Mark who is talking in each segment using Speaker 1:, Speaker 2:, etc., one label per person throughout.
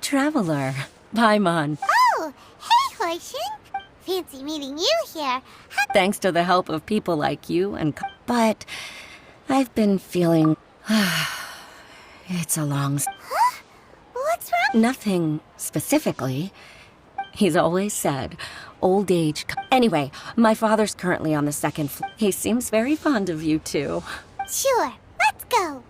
Speaker 1: Traveler, Paimon.
Speaker 2: Oh, hey, Hoishin. Fancy meeting you here.
Speaker 1: Thanks to the help of people like you and... But I've been feeling... It's a long...
Speaker 2: Huh? What's wrong?
Speaker 1: Nothing specifically. He's always said, old age... Anyway, my father's currently on the second floor. He seems very fond of you, too.
Speaker 2: Sure, let's go.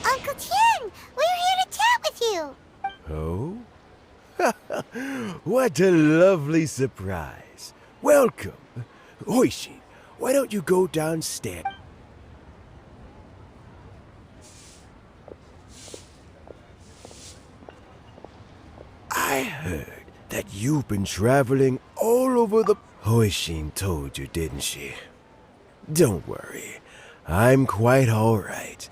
Speaker 2: Uncle Tien, we're here to chat with you.
Speaker 3: Oh? What a lovely surprise. Welcome. Hoishi, why don't you go downstairs? I heard that you've been traveling all over the... Hoishin told you, didn't she? Don't worry. I'm quite all right.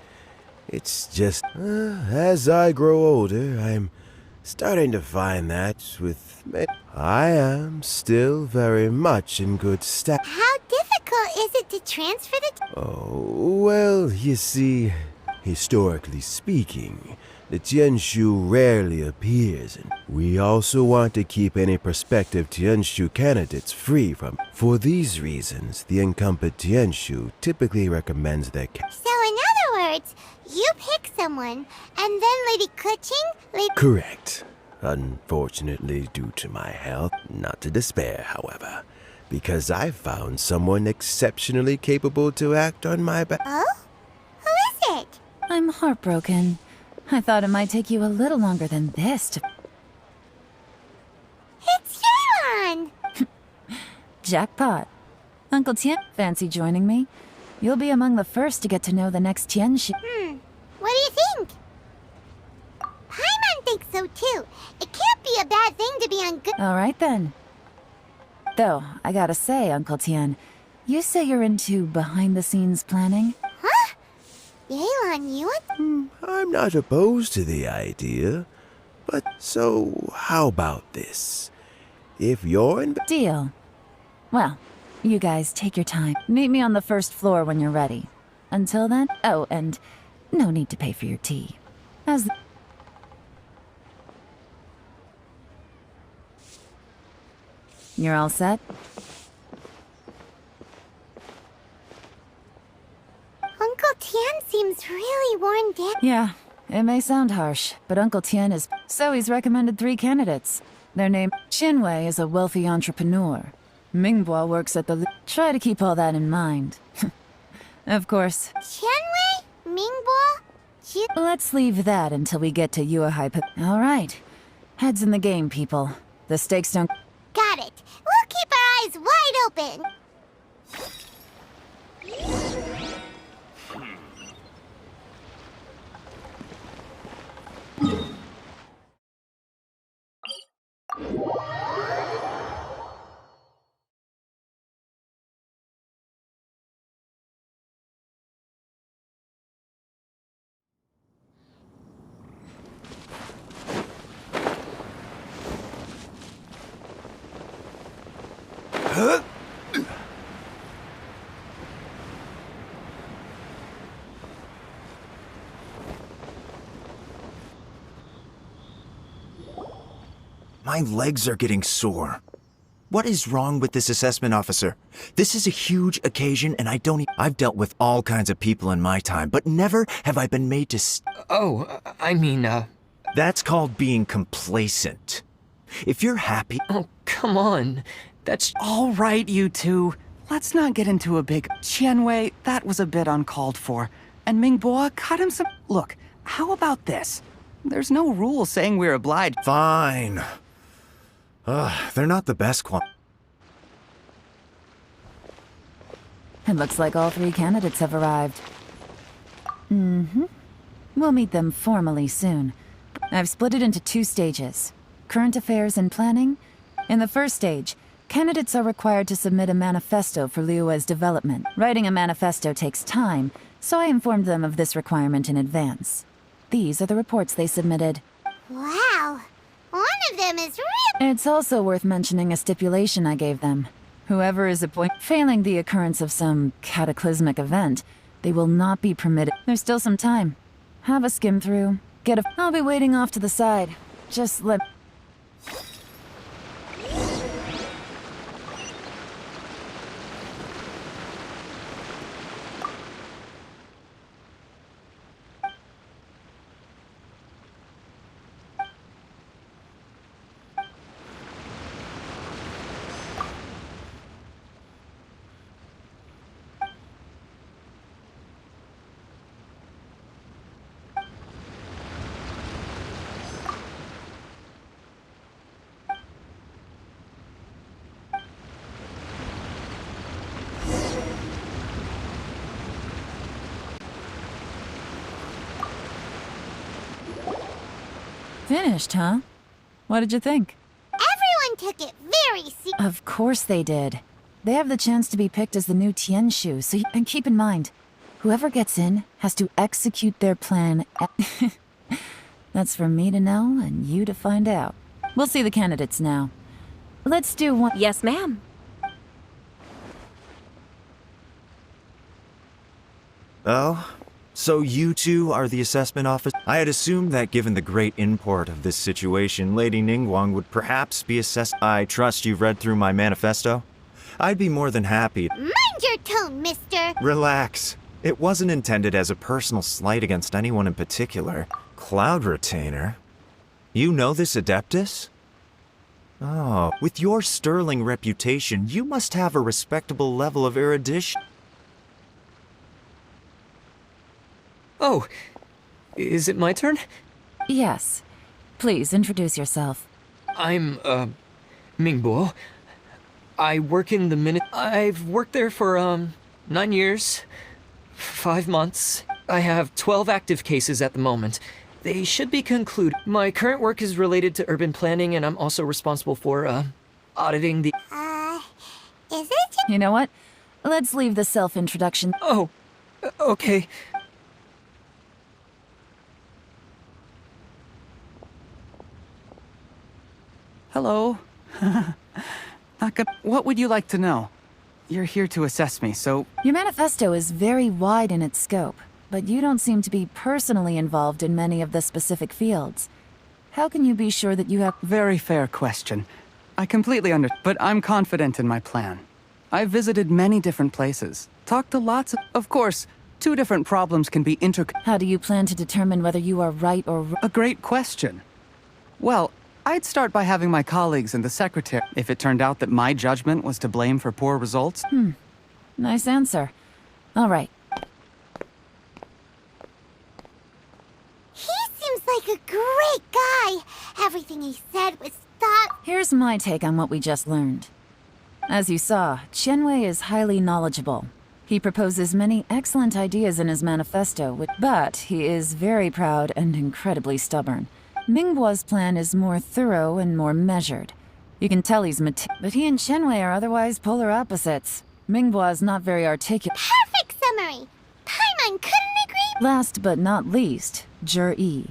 Speaker 3: It's just, as I grow older, I'm starting to find that with me, I am still very much in good state.
Speaker 2: How difficult is it to transfer the...
Speaker 3: Oh, well, you see, historically speaking, the Tianshu rarely appears, and we also want to keep any prospective Tianshu candidates free from. For these reasons, the incumbent Tianshu typically recommends their
Speaker 2: So in other words, you pick someone, and then Lady Kuching,
Speaker 3: Correct. Unfortunately, due to my health, not to despair, however, because I found someone exceptionally capable to act on my behalf.
Speaker 2: Oh? Who is it?
Speaker 4: I'm heartbroken. I thought it might take you a little longer than this to...
Speaker 2: It's Yelan!
Speaker 4: Jackpot. Uncle Tien, fancy joining me? You'll be among the first to get to know the next Tianxu.
Speaker 2: What do you think? Paimon thinks so too. It can't be a bad thing to be on good...
Speaker 4: All right then. Though, I gotta say, Uncle Tien, you say you're into behind-the-scenes planning?
Speaker 2: Huh? Yelan, you want...
Speaker 3: I'm not opposed to the idea, but so how about this? If you're in...
Speaker 4: Deal. Well, you guys take your time. Meet me on the first floor when you're ready. Until then... Oh, and no need to pay for your tea. As the... You're all set?
Speaker 2: Uncle Tien seems really worn down.
Speaker 4: Yeah, it may sound harsh, but Uncle Tien is... So he's recommended 3 candidates. Their name... Qinwei is a wealthy entrepreneur. Mingbua works at the... Try to keep all that in mind. Of course.
Speaker 2: Qianwei? Mingbua?
Speaker 4: Let's leave that until we get to Yuehai. All right. Heads in the game, people. The stakes don't...
Speaker 2: Got it. We'll keep our eyes wide open.
Speaker 5: My legs are getting sore. What is wrong with this assessment officer? This is a huge occasion and I've dealt with all kinds of people in my time, but never have I been made to
Speaker 6: Oh, I mean,
Speaker 5: That's called being complacent. If you're happy...
Speaker 6: Oh, come on. That's all right, you two. Let's not get into a big... Qianwei, that was a bit uncalled for. And Mingbo cut him some... Look, how about this? There's no rule saying we're obliged...
Speaker 5: Fine. They're not the best
Speaker 4: It looks like all 3 candidates have arrived. We'll meet them formally soon. I've split it into 2 stages. Current affairs and planning. In the first stage, candidates are required to submit a manifesto for Liyue's development. Writing a manifesto takes time, so I informed them of this requirement in advance. These are the reports they submitted.
Speaker 2: Wow. One of them is real.
Speaker 4: It's also worth mentioning a stipulation I gave them. Whoever is failing the occurrence of some cataclysmic event, they will not be permitted. There's still some time. Have a skim through. I'll be waiting off to the side. Just let... Finished, huh? What did you think?
Speaker 2: Everyone took it very seriously.
Speaker 4: Of course they did. They have the chance to be picked as the new Tianshu, so and keep in mind, whoever gets in has to execute their plan. That's for me to know and you to find out. We'll see the candidates now. Let's do one.
Speaker 1: Yes, ma'am.
Speaker 5: Oh? So you two are the assessment office? I had assumed that given the great import of this situation, Lady Ningguang would perhaps be assessed. I trust you've read through my manifesto? I'd be more than happy.
Speaker 2: Mind your tone, mister.
Speaker 5: Relax. It wasn't intended as a personal slight against anyone in particular. Cloud Retainer? You know this Adeptus? Oh, with your sterling reputation, you must have a respectable level of erudition.
Speaker 6: Oh, is it my turn?
Speaker 4: Yes. Please introduce yourself.
Speaker 6: I'm, Mingbo. I work in the minute... I've worked there for, 9 years, 5 months. I have 12 active cases at the moment. They should be concluded. My current work is related to urban planning, and I'm also responsible for, auditing the...
Speaker 2: Is it?
Speaker 4: You know what? Let's leave the self-introduction.
Speaker 6: Oh, okay. Hello. Not good. What would you like to know? You're here to assess me, so...
Speaker 4: Your manifesto is very wide in its scope, but you don't seem to be personally involved in many of the specific fields. How can you be sure that you have...
Speaker 6: Very fair question. I completely but I'm confident in my plan. I've visited many different places, talked to lots of... Of course, 2 different problems can be
Speaker 4: How do you plan to determine whether you are right or wrong?
Speaker 6: A great question. Well, I'd start by having my colleagues and the secretary... If it turned out that my judgment was to blame for poor results...
Speaker 4: Nice answer. All right.
Speaker 2: He seems like a great guy. Everything he said was thought.
Speaker 4: Here's my take on what we just learned. As you saw, Qianwei is highly knowledgeable. He proposes many excellent ideas in his manifesto, but he is very proud and incredibly stubborn. Mingbo's plan is more thorough and more measured. You can tell he's but he and Qianwei are otherwise polar opposites. Mingbo is not very articulate.
Speaker 2: Perfect summary. Paimon couldn't agree.
Speaker 4: Last but not least, Jur-E.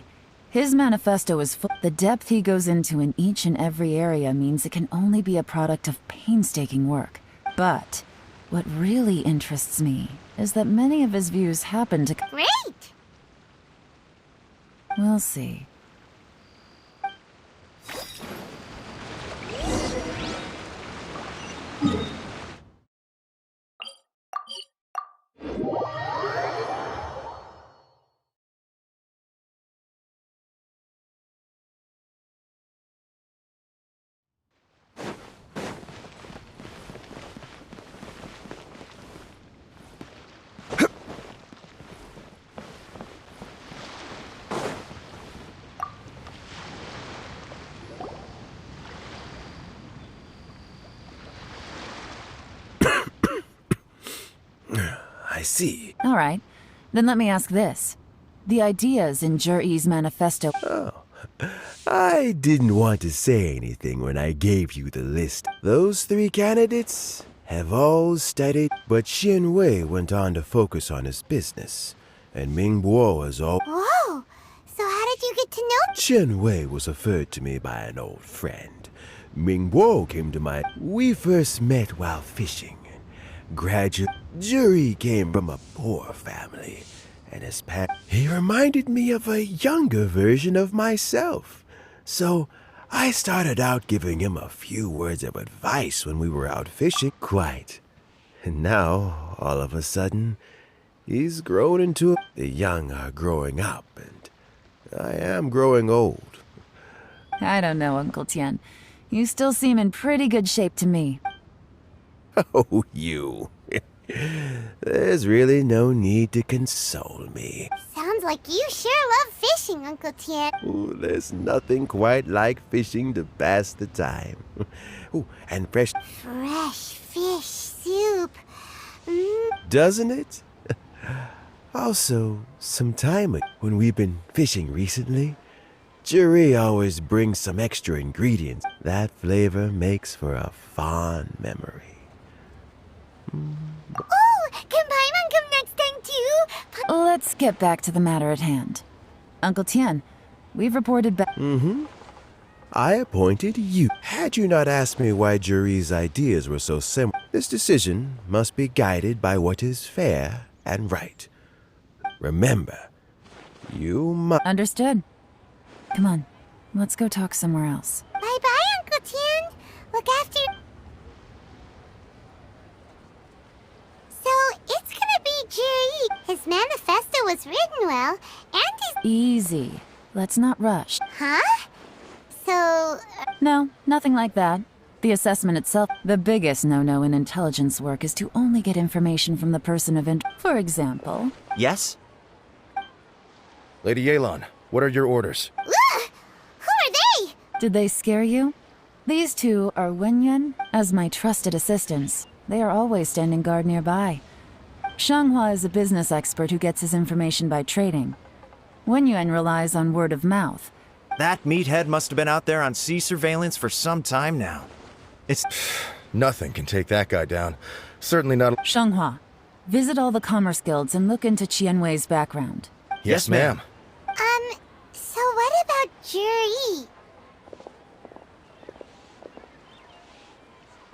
Speaker 4: His manifesto is full. The depth he goes into in each and every area means it can only be a product of painstaking work. But what really interests me is that many of his views happen to...
Speaker 2: Great.
Speaker 4: We'll see.
Speaker 3: I see.
Speaker 4: All right. Then let me ask this. The ideas in Jur-E's manifesto.
Speaker 3: I didn't want to say anything when I gave you the list. Those 3 candidates have all studied, but Xin Wei went on to focus on his business, and Ming Bo was all.
Speaker 2: Whoa! So how did you get to know?
Speaker 3: Chen Wei was referred to me by an old friend. Ming Bo came to my. We first met while fishing. Gradually, Juri came from a poor family, and his he reminded me of a younger version of myself. So I started out giving him a few words of advice when we were out fishing. Quite. And now, all of a sudden, he's grown into the young are growing up, and I am growing old.
Speaker 4: I don't know, Uncle Tian. You still seem in pretty good shape to me.
Speaker 3: Oh, you. There's really no need to console me.
Speaker 2: Sounds like you sure love fishing, Uncle Tian.
Speaker 3: Ooh, there's nothing quite like fishing to pass the time. Ooh, and fresh,
Speaker 2: Fresh fish soup.
Speaker 3: doesn't it? Also, some time ago, when we've been fishing recently, Juri always brings some extra ingredients. That flavor makes for a fond memory.
Speaker 2: Oh, can Paimon come next time too?
Speaker 4: Let's get back to the matter at hand. Uncle Tian, we've reported back.
Speaker 3: I appointed you. Had you not asked me why Juri's ideas were so similar, this decision must be guided by what is fair and right. Remember, you must.
Speaker 4: Understood. Come on, let's go talk somewhere else.
Speaker 2: Bye-bye, Uncle Tian. Look after you. So, it's gonna be Juri. His manifesto was written well, and he's...
Speaker 4: Easy. Let's not rush.
Speaker 2: Huh? So...
Speaker 4: No, nothing like that. The assessment itself. The biggest no-no in intelligence work is to only get information from the person of interest. For example...
Speaker 5: Yes?
Speaker 7: Lady Yelan, what are your orders?
Speaker 2: Who are they?
Speaker 4: Did they scare you? These two are Wenyuan as my trusted assistants. They are always standing guard nearby. Shanghua is a business expert who gets his information by trading. Wenyuan relies on word of mouth.
Speaker 5: That meathead must have been out there on sea surveillance for some time now. It's...
Speaker 7: Nothing can take that guy down. Certainly not...
Speaker 4: Shanghua, visit all the commerce guilds and look into Qianwei's background.
Speaker 7: Yes, ma'am.
Speaker 2: So what about Juri?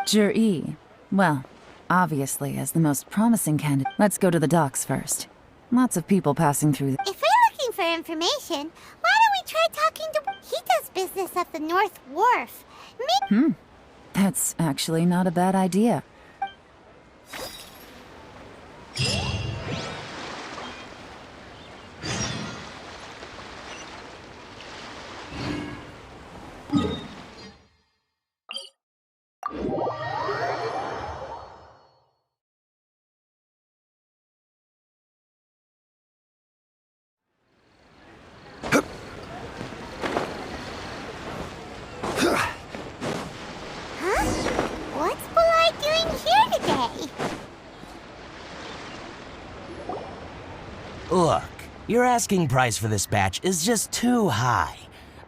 Speaker 4: Jur-E. Well, obviously, as the most promising candidate. Let's go to the docks first. Lots of people passing through.
Speaker 2: If we're looking for information, why don't we try talking to... He does business at the North Wharf.
Speaker 4: That's actually not a bad idea.
Speaker 2: What's Bulai doing here today?
Speaker 8: Look, your asking price for this batch is just too high.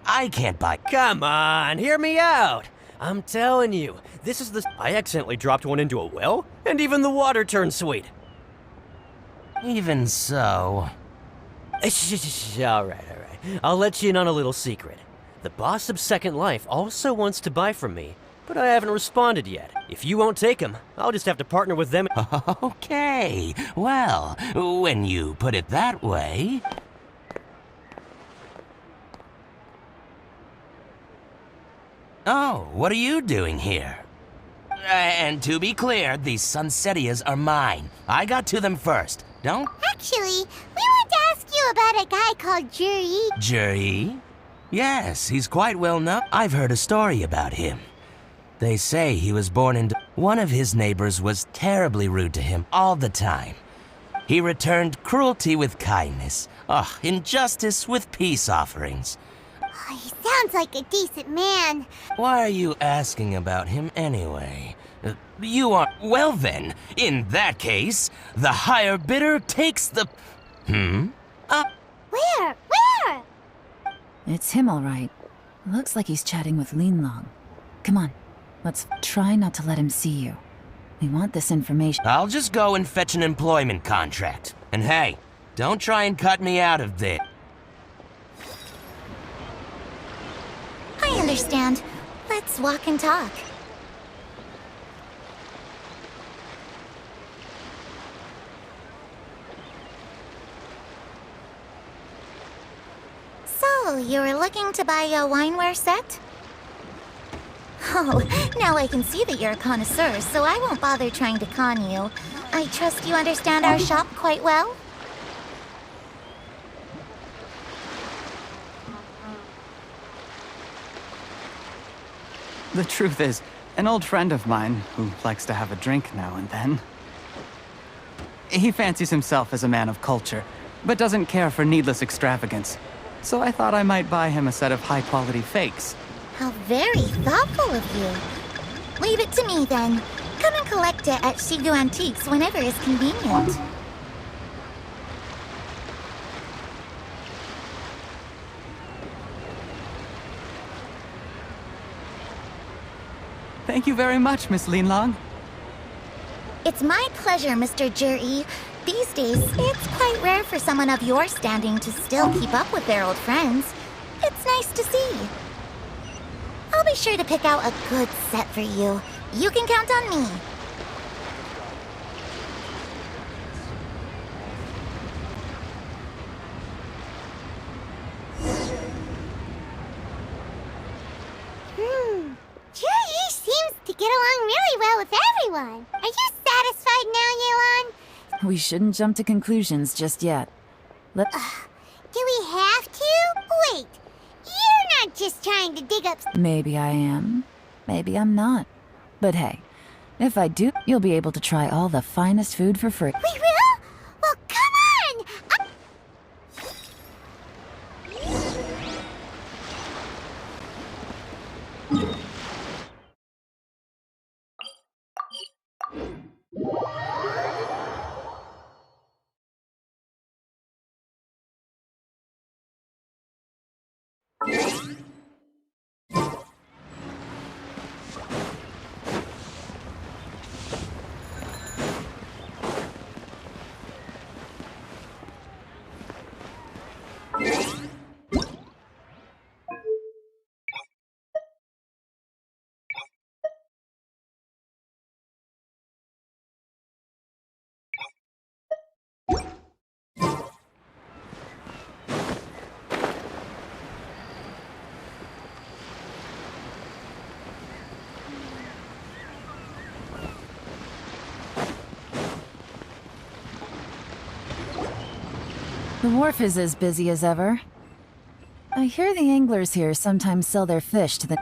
Speaker 8: I can't buy.
Speaker 9: Come on, hear me out. I'm telling you, this is the... I accidentally dropped one into a well, and even the water turned sweet.
Speaker 8: Even so.
Speaker 9: All right. I'll let you in on a little secret. The boss of Second Life also wants to buy from me, but I haven't responded yet. If you won't take him, I'll just have to partner with them.
Speaker 8: Okay, well, when you put it that way. Oh, what are you doing here? And to be clear, these Sunsetias are mine. I got to them first. Don't...
Speaker 2: Actually, we want to ask you about a guy called Juri.
Speaker 8: Juri? Yes, he's quite well known. I've heard a story about him. They say he was born into... One of his neighbors was terribly rude to him all the time. He returned cruelty with kindness. Injustice with peace offerings.
Speaker 2: Oh, he sounds like a decent man.
Speaker 8: Why are you asking about him anyway? You are... Well then, in that case, the higher bidder takes the...
Speaker 2: Where?
Speaker 4: It's him, all right. Looks like he's chatting with Lean Long. Come on, let's try not to let him see you. We want this information.
Speaker 8: I'll just go and fetch an employment contract. And hey, don't try and cut me out of this.
Speaker 2: I understand. Let's walk and talk. So, you were looking to buy a wineware set? Oh, now I can see that you're a connoisseur, so I won't bother trying to con you. I trust you understand our shop quite well?
Speaker 10: The truth is, an old friend of mine, who likes to have a drink now and then, he fancies himself as a man of culture, but doesn't care for needless extravagance. So I thought I might buy him a set of high-quality fakes.
Speaker 2: How very thoughtful of you. Leave it to me, then. Come and collect it at Shigu Antiques whenever is convenient.
Speaker 10: Thank you very much, Miss Lean Long.
Speaker 2: It's my pleasure, Mr. Juri. These days, it's quite rare for someone of your standing to still keep up with their old friends. It's nice to see. I'll be sure to pick out a good set for you. You can count on me. Juri seems to get along really well with everyone. Are you satisfied now, Yelan?
Speaker 4: We shouldn't jump to conclusions just yet.
Speaker 2: Do we have to? Wait, you're not just trying to dig up...
Speaker 4: Maybe I am. Maybe I'm not. But hey, if I do, you'll be able to try all the finest food for free.
Speaker 2: We will? Well, come on!
Speaker 4: The wharf is as busy as ever. I hear the anglers here sometimes sell their fish to the...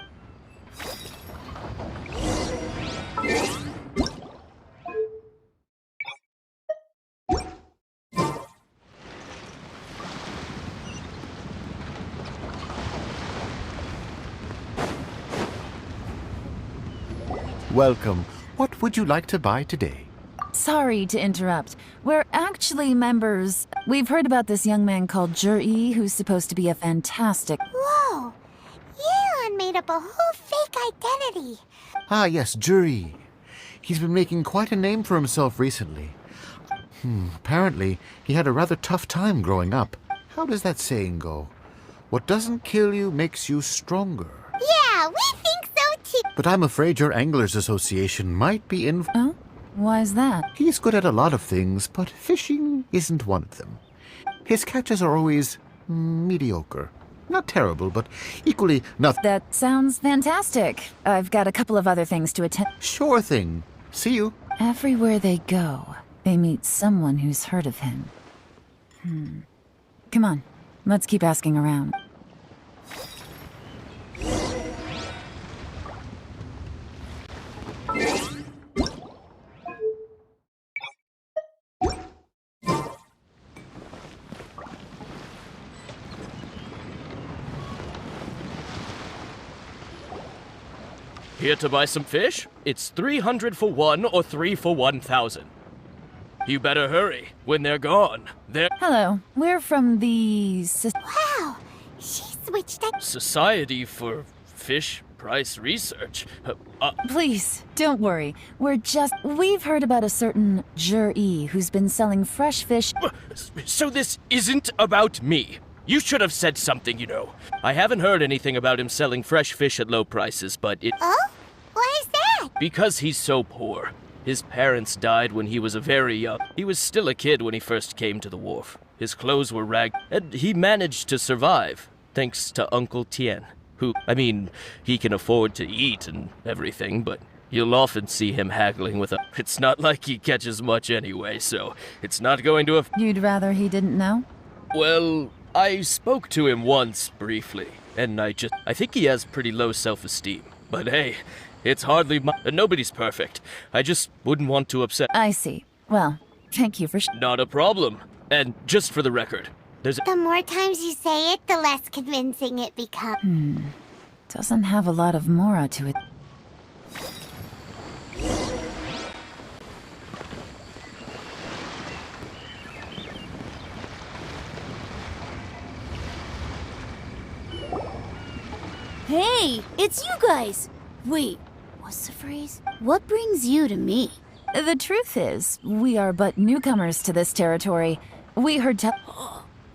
Speaker 11: Welcome. What would you like to buy today?
Speaker 4: Sorry to interrupt. We're actually members. We've heard about this young man called Juri, who's supposed to be a fantastic...
Speaker 2: Whoa! Yelan made up a whole fake identity.
Speaker 11: Ah, yes, Juri. He's been making quite a name for himself recently. Apparently, he had a rather tough time growing up. How does that saying go? What doesn't kill you makes you stronger.
Speaker 2: Yeah, we think so too.
Speaker 11: But I'm afraid your Anglers Association might be in...
Speaker 4: Oh? Why's that?
Speaker 11: He's good at a lot of things, but fishing isn't one of them. His catches are always mediocre. Not terrible, but equally not...
Speaker 4: That sounds fantastic. I've got a couple of other things to attend.
Speaker 11: Sure thing. See you.
Speaker 4: Everywhere they go, they meet someone who's heard of him. Come on, let's keep asking around.
Speaker 12: Here to buy some fish? It's 300 for one or 3 for 1,000. You better hurry. When they're gone, they're...
Speaker 4: Hello, we're from the...
Speaker 2: Wow, she switched up.
Speaker 12: Society for Fish Price Research.
Speaker 4: Please, don't worry. We've heard about a certain Jur-E who's been selling fresh fish.
Speaker 12: So this isn't about me. You should have said something, you know. I haven't heard anything about him selling fresh fish at low prices, but it...
Speaker 2: Oh? Why is that?
Speaker 12: Because he's so poor. His parents died when he was very young. He was still a kid when he first came to the wharf. His clothes were ragged, and he managed to survive, thanks to Uncle Tien, who, he can afford to eat and everything, but you'll often see him haggling with a... It's not like he catches much anyway, so it's not going to...
Speaker 4: You'd rather he didn't know?
Speaker 12: Well, I spoke to him once, briefly, and I think he has pretty low self-esteem. But hey, it's hardly nobody's perfect. I just wouldn't want to upset...
Speaker 4: I see. Well, thank you for...
Speaker 12: Not a problem. And just for the record, there's...
Speaker 2: The more times you say it, the less convincing it becomes.
Speaker 4: Doesn't have a lot of mora to it.
Speaker 13: Hey, it's you guys! Wait, what's the phrase? What brings you to me?
Speaker 4: The truth is, we are but newcomers to this territory. We heard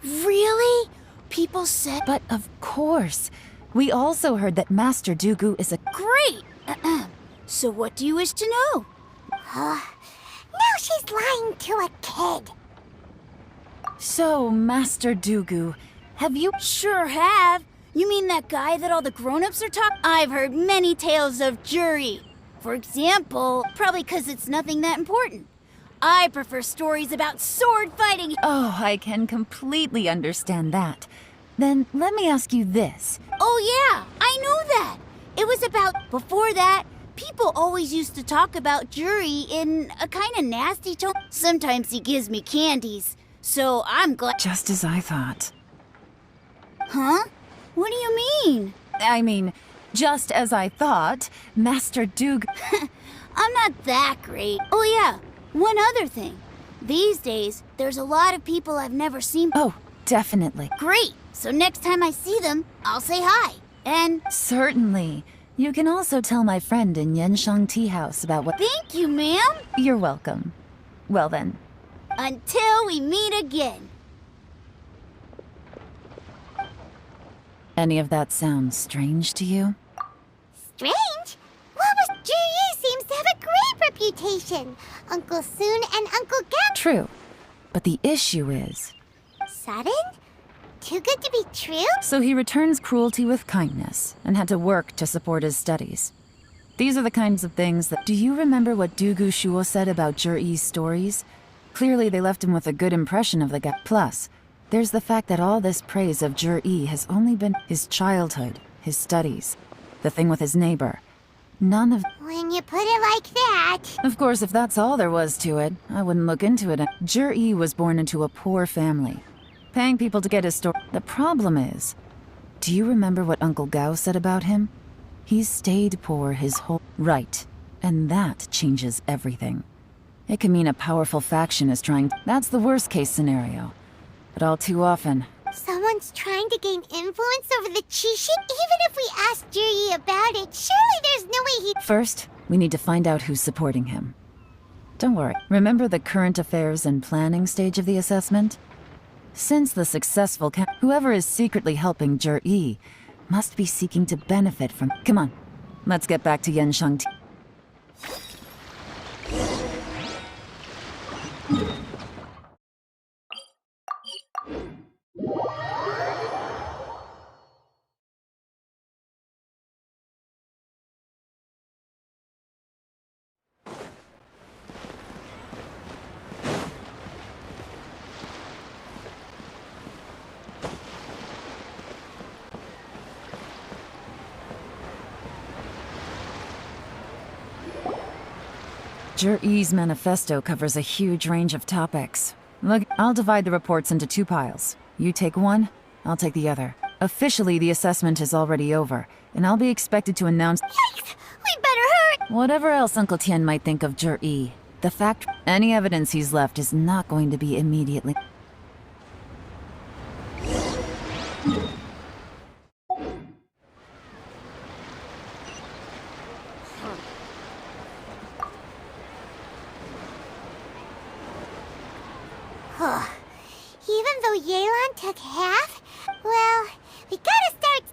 Speaker 13: Really? People said...
Speaker 4: But of course. We also heard that Master Dooku is a...
Speaker 13: Great! So what do you wish to know?
Speaker 2: Now she's lying to a kid.
Speaker 4: So, Master Dooku, have you...
Speaker 13: Sure have! You mean that guy that all the grown-ups are talking? I've heard many tales of Juri. For example, probably because it's nothing that important. I prefer stories about sword fighting.
Speaker 4: Oh, I can completely understand that. Then let me ask you this.
Speaker 13: Oh yeah, I know that. It was about... Before that, people always used to talk about Juri in a kind of nasty tone. Sometimes he gives me candies, so I'm glad...
Speaker 4: Just as I thought.
Speaker 13: Huh? What do you mean?
Speaker 4: I mean, just as I thought, Master Dooku...
Speaker 13: I'm not that great. Oh yeah, one other thing. These days, there's a lot of people I've never seen.
Speaker 4: Oh, definitely.
Speaker 13: Great! So next time I see them, I'll say hi. And...
Speaker 4: Certainly. You can also tell my friend in Yenshang Tea House about what...
Speaker 13: Thank you, ma'am!
Speaker 4: You're welcome. Well then.
Speaker 13: Until we meet again.
Speaker 4: Any of that sound strange to you?
Speaker 2: Strange? What was... Juri seems to have a great reputation. Uncle Soon and Uncle Gap...
Speaker 4: True. But the issue is...
Speaker 2: Sudden? Too good to be true?
Speaker 4: So he returns cruelty with kindness, and had to work to support his studies. These are the kinds of things that... Do you remember what Dugu Shuo said about Jur-E's stories? Clearly they left him with a good impression of the guy. Plus, there's the fact that all this praise of Jur-E has only been his childhood, his studies, the thing with his neighbor. None of...
Speaker 2: When you put it like that...
Speaker 4: Of course, if that's all there was to it, I wouldn't look into it. Jur-E was born into a poor family, paying people to get his story. The problem is, do you remember what Uncle Gao said about him? He's stayed poor his whole... Right. And that changes everything. It can mean a powerful faction is trying... That's the worst case scenario. But all too often...
Speaker 2: Someone's trying to gain influence over the Chishi? Even if we ask Juri about it, surely there's no way he...
Speaker 4: First, we need to find out who's supporting him. Don't worry. Remember the current affairs and planning stage of the assessment? Since the successful whoever is secretly helping Jur-E must be seeking to benefit from... Come on, let's get back to Yenshang Tea. Jur-E's manifesto covers a huge range of topics. Look, I'll divide the reports into 2 piles. You take one, I'll take the other. Officially, the assessment is already over, and I'll be expected to announce—
Speaker 13: Yikes! We better hurry!
Speaker 4: whatever else Uncle Tien might think of Zhi. The fact any evidence he's left is not going to be immediately—
Speaker 2: Even though Yelan took half, well, we gotta start.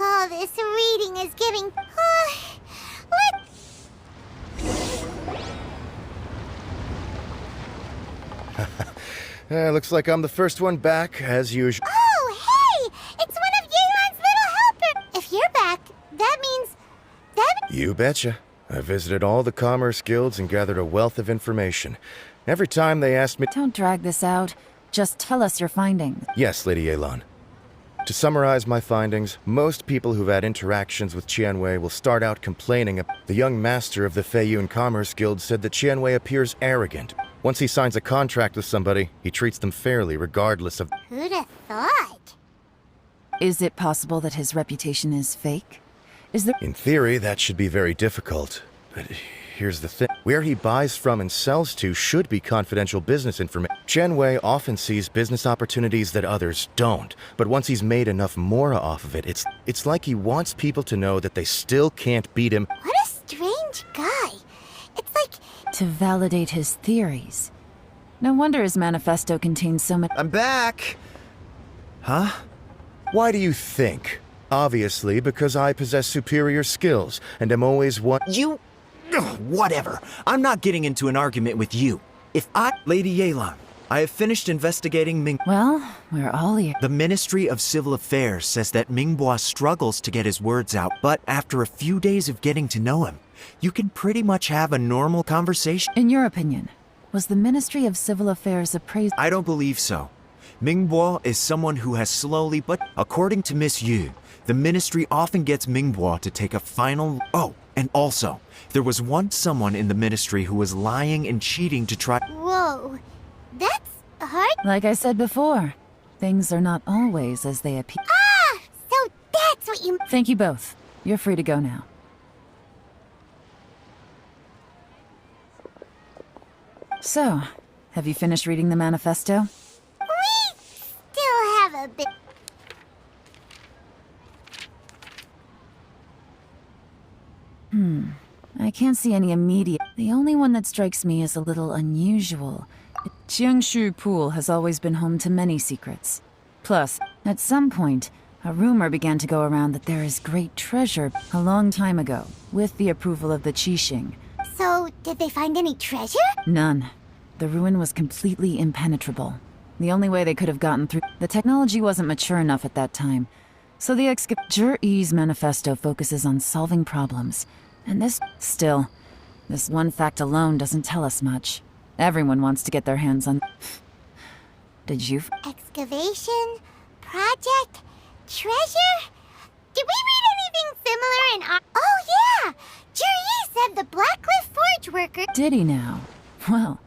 Speaker 2: Oh, this reading is giving.
Speaker 7: Looks like I'm the first one back, as usual.
Speaker 2: Oh, hey! It's one of Yelan's little helpers! If you're back, that means.
Speaker 7: You betcha. I visited all the commerce guilds and gathered a wealth of information. Every time they asked me—
Speaker 4: Don't drag this out. Just tell us your findings.
Speaker 7: Yes, Lady Yelan. To summarize my findings, most people who've had interactions with Qianwei will start out complaining. The young master of the Feiyun Commerce Guild said that Qianwei appears arrogant. Once he signs a contract with somebody, he treats them fairly regardless of—
Speaker 2: Who'd have thought?
Speaker 4: Is it possible that his reputation is fake? Is there—
Speaker 7: In theory, that should be very difficult. But here's the thing. Where he buys from and sells to should be confidential business information. Qianwei often sees business opportunities that others don't. But once he's made enough mora off of it, it's like he wants people to know that they still can't beat him.
Speaker 2: What a strange guy. It's like.
Speaker 4: to validate his theories? No wonder his manifesto contains so much—
Speaker 5: I'm back! Huh?
Speaker 7: Why do you think? Obviously, because I possess superior skills, and am always one—
Speaker 5: You... Ugh, whatever. I'm not getting into an argument with you. If Lady Yelan, I have finished investigating Ming...
Speaker 4: Well, we're all ears.
Speaker 5: The Ministry of Civil Affairs says that Mingbois struggles to get his words out, but after a few days of getting to know him, you can pretty much have a normal conversation.
Speaker 4: In your opinion, was the Ministry of Civil Affairs appraised—
Speaker 5: I don't believe so. Mingbois is someone who has slowly, but according to Miss Yu, the Ministry often gets Mingbois to take a final— Oh, and also, there was once someone in the Ministry who was lying and cheating to try—
Speaker 2: Whoa. That's hard.
Speaker 4: Like I said before, things are not always as they appear.
Speaker 2: Ah! So that's what you.
Speaker 4: Thank you both. You're free to go now. So, have you finished reading the manifesto?
Speaker 2: We still have a bit.
Speaker 4: I can't see any immediate— The only one that strikes me as a little unusual. Qiangshu Pool has always been home to many secrets. Plus, at some point, a rumor began to go around that there is great treasure a long time ago, with the approval of the Qixing.
Speaker 2: So, did they find any treasure?
Speaker 4: None. The ruin was completely impenetrable. The only way they could have gotten through— The technology wasn't mature enough at that time. So the Zhi's manifesto focuses on solving problems. And this— Still, this one fact alone doesn't tell us much. Everyone wants to get their hands on— Did you—
Speaker 2: Excavation? Project? Treasure? Did we read anything similar in our— Oh yeah! Zhi said the Blackcliff Forge worker—
Speaker 4: Did he now? Well,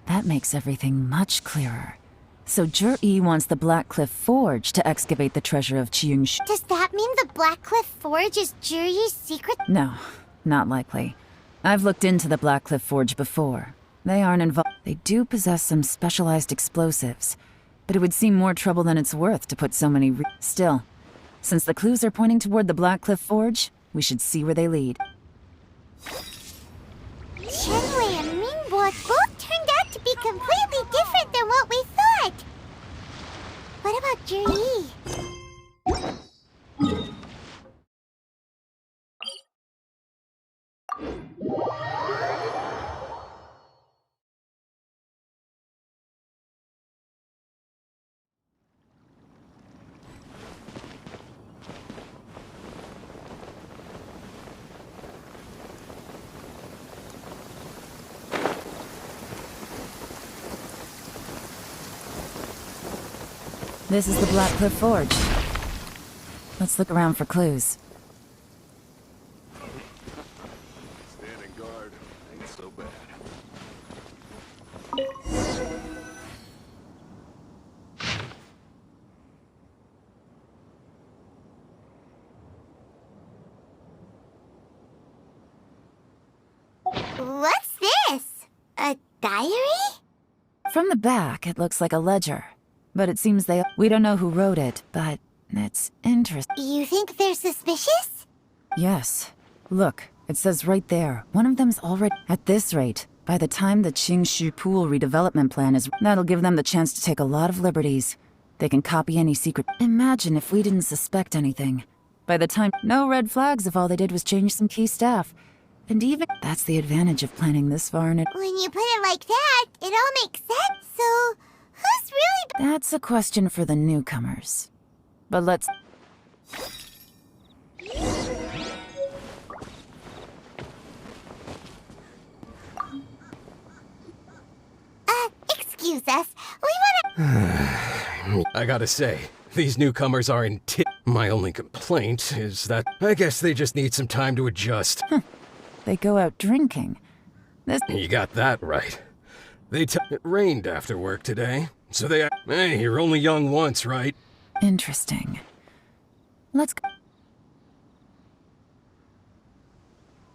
Speaker 4: that makes everything much clearer. So Zhi wants the Blackcliff Forge to excavate the treasure of Qiangshu.
Speaker 2: Does that mean the Blackcliff Forge is Zhi's secret?
Speaker 4: No, not likely. I've looked into the Blackcliff Forge before. They aren't involved. They do possess some specialized explosives, but it would seem more trouble than it's worth to put so many— Still, since the clues are pointing toward the Blackcliff Forge, we should see where they lead.
Speaker 2: Chenwei and Mingbo both turned out to be completely different than what we thought. What about Juri?
Speaker 4: This is the Black Cliff Forge. Let's look around for clues.
Speaker 14: Standing guard ain't so bad.
Speaker 2: What's this? A diary?
Speaker 4: From the back, it looks like a ledger. But it seems we don't know who wrote it, but it's interesting.
Speaker 2: You think they're suspicious?
Speaker 4: Yes. Look, it says right there, one of them's already... At this rate, by the time the Qingshu Pool redevelopment plan is... That'll give them the chance to take a lot of liberties. They can copy any secret... Imagine if we didn't suspect anything. By the time... No red flags if all they did was change some key staff. And even... That's the advantage of planning this far in it.
Speaker 2: When you put it like that, it all makes sense, so... Who's really...
Speaker 4: That's a question for the newcomers. But let's...
Speaker 2: Excuse us. We wanna...
Speaker 15: I gotta say, these newcomers are My only complaint is that I guess they just need some time to adjust.
Speaker 4: They go out drinking.
Speaker 15: You got that right. It rained after work today, so they... Hey, you're only young once, right?
Speaker 4: Interesting. Let's go.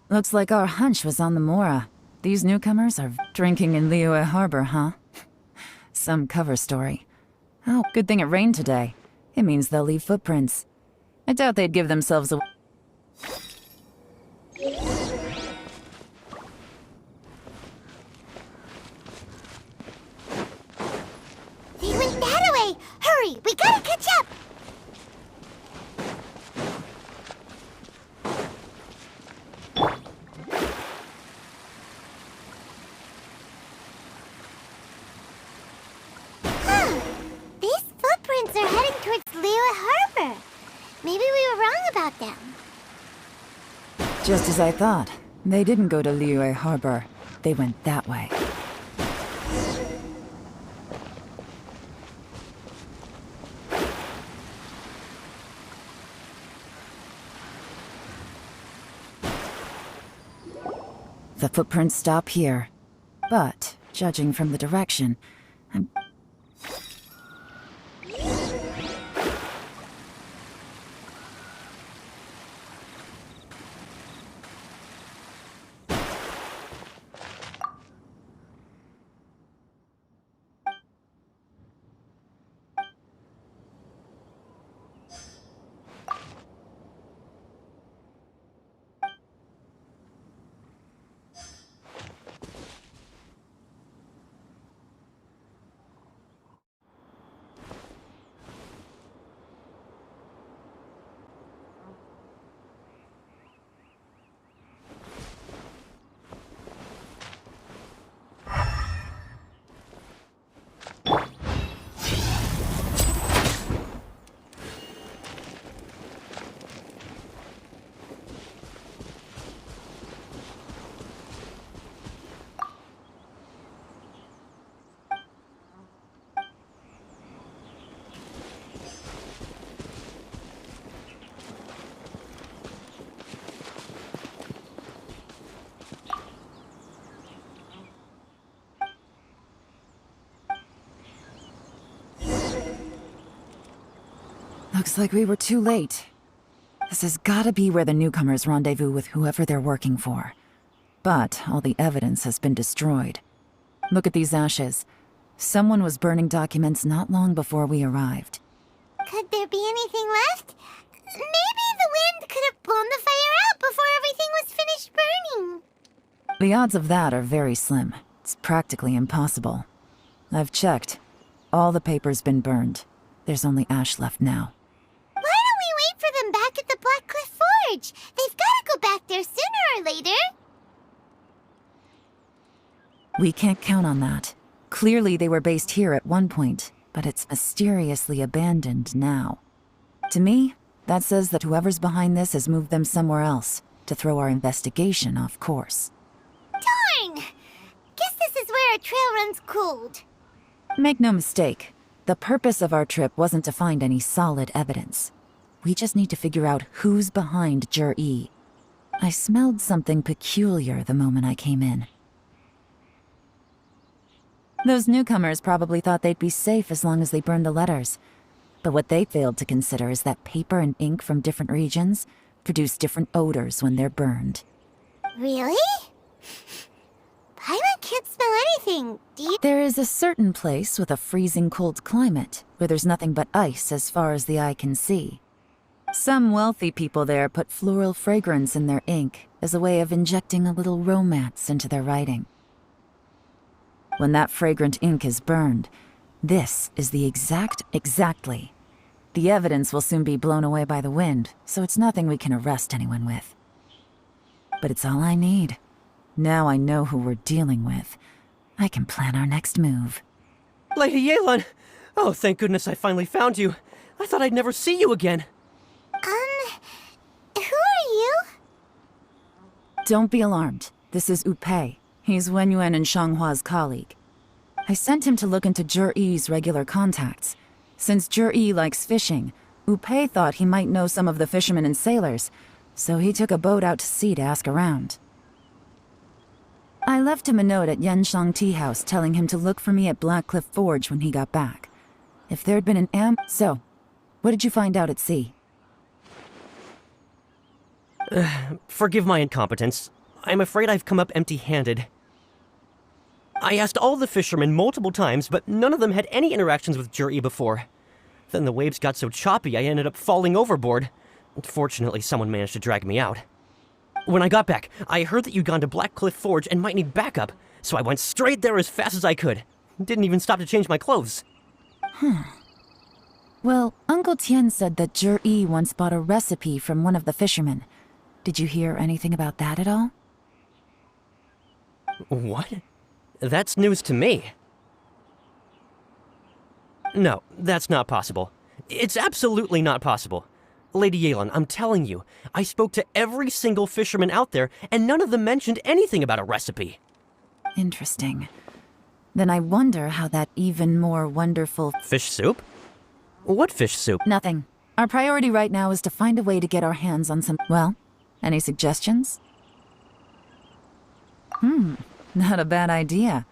Speaker 4: Looks like our hunch was on the Mora. These newcomers are drinking in Liyue Harbor, huh? Some cover story. Oh, good thing it rained today. It means they'll leave footprints. I doubt they'd give themselves a...
Speaker 2: They went that way! Hurry, we gotta catch up! These footprints are heading towards Liyue Harbor. Maybe we were wrong about them.
Speaker 4: Just as I thought. They didn't go to Liyue Harbor. They went that way. The footprints stop here. But, judging from the direction, I'm... Looks like we were too late. This has gotta be where the newcomers rendezvous with whoever they're working for. But all the evidence has been destroyed. Look at these ashes. Someone was burning documents not long before we arrived.
Speaker 2: Could there be anything left? Maybe the wind could have blown the fire out before everything was finished burning.
Speaker 4: The odds of that are very slim. It's practically impossible. I've checked. All the paper's been burned. There's only ash left now.
Speaker 2: Why don't we wait for them back at the Black Cliff Forge? They've got to go back there sooner or later.
Speaker 4: We can't count on that. Clearly they were based here at one point, but it's mysteriously abandoned now. To me, that says that whoever's behind this has moved them somewhere else to throw our investigation off course.
Speaker 2: Darn! Guess this is where our trail runs cold.
Speaker 4: Make no mistake, the purpose of our trip wasn't to find any solid evidence. We just need to figure out who's behind Jur-E. I smelled something peculiar the moment I came in. Those newcomers probably thought they'd be safe as long as they burned the letters. But what they failed to consider is that paper and ink from different regions produce different odors when they're burned.
Speaker 2: Really? Paimon can't smell anything.
Speaker 4: There is a certain place with a freezing cold climate where there's nothing but ice as far as the eye can see. Some wealthy people there put floral fragrance in their ink as a way of injecting a little romance into their writing. When that fragrant ink is burned, this is the exactly. The evidence will soon be blown away by the wind, so it's nothing we can arrest anyone with. But it's all I need. Now I know who we're dealing with. I can plan our next move.
Speaker 9: Lady Yelan! Oh, thank goodness I finally found you. I thought I'd never see you again.
Speaker 2: Who are you?
Speaker 4: Don't be alarmed. This is Upei. He's Wenyuan and Shanghua's colleague. I sent him to look into Jur-E's regular contacts. Since Jur-E likes fishing, Upei thought he might know some of the fishermen and sailors, so he took a boat out to sea to ask around. I left him a note at Yanshang Tea House telling him to look for me at Black Cliff Forge when he got back. If there'd been an So, what did you find out at sea?
Speaker 9: Forgive my incompetence. I'm afraid I've come up empty-handed. I asked all the fishermen multiple times, but none of them had any interactions with Jur-E before. Then the waves got so choppy I ended up falling overboard. Fortunately, someone managed to drag me out. When I got back, I heard that you'd gone to Black Cliff Forge and might need backup, so I went straight there as fast as I could. Didn't even stop to change my clothes.
Speaker 4: Well, Uncle Tien said that Jur-E once bought a recipe from one of the fishermen. Did you hear anything about that at all?
Speaker 9: What? That's news to me. No, that's not possible. It's absolutely not possible. Lady Yelan, I'm telling you, I spoke to every single fisherman out there, and none of them mentioned anything about a recipe.
Speaker 4: Interesting. Then I wonder how that even more wonderful...
Speaker 9: Fish soup? What fish soup?
Speaker 4: Nothing. Our priority right now is to find a way to get our hands on some... Well, any suggestions? Not a bad idea.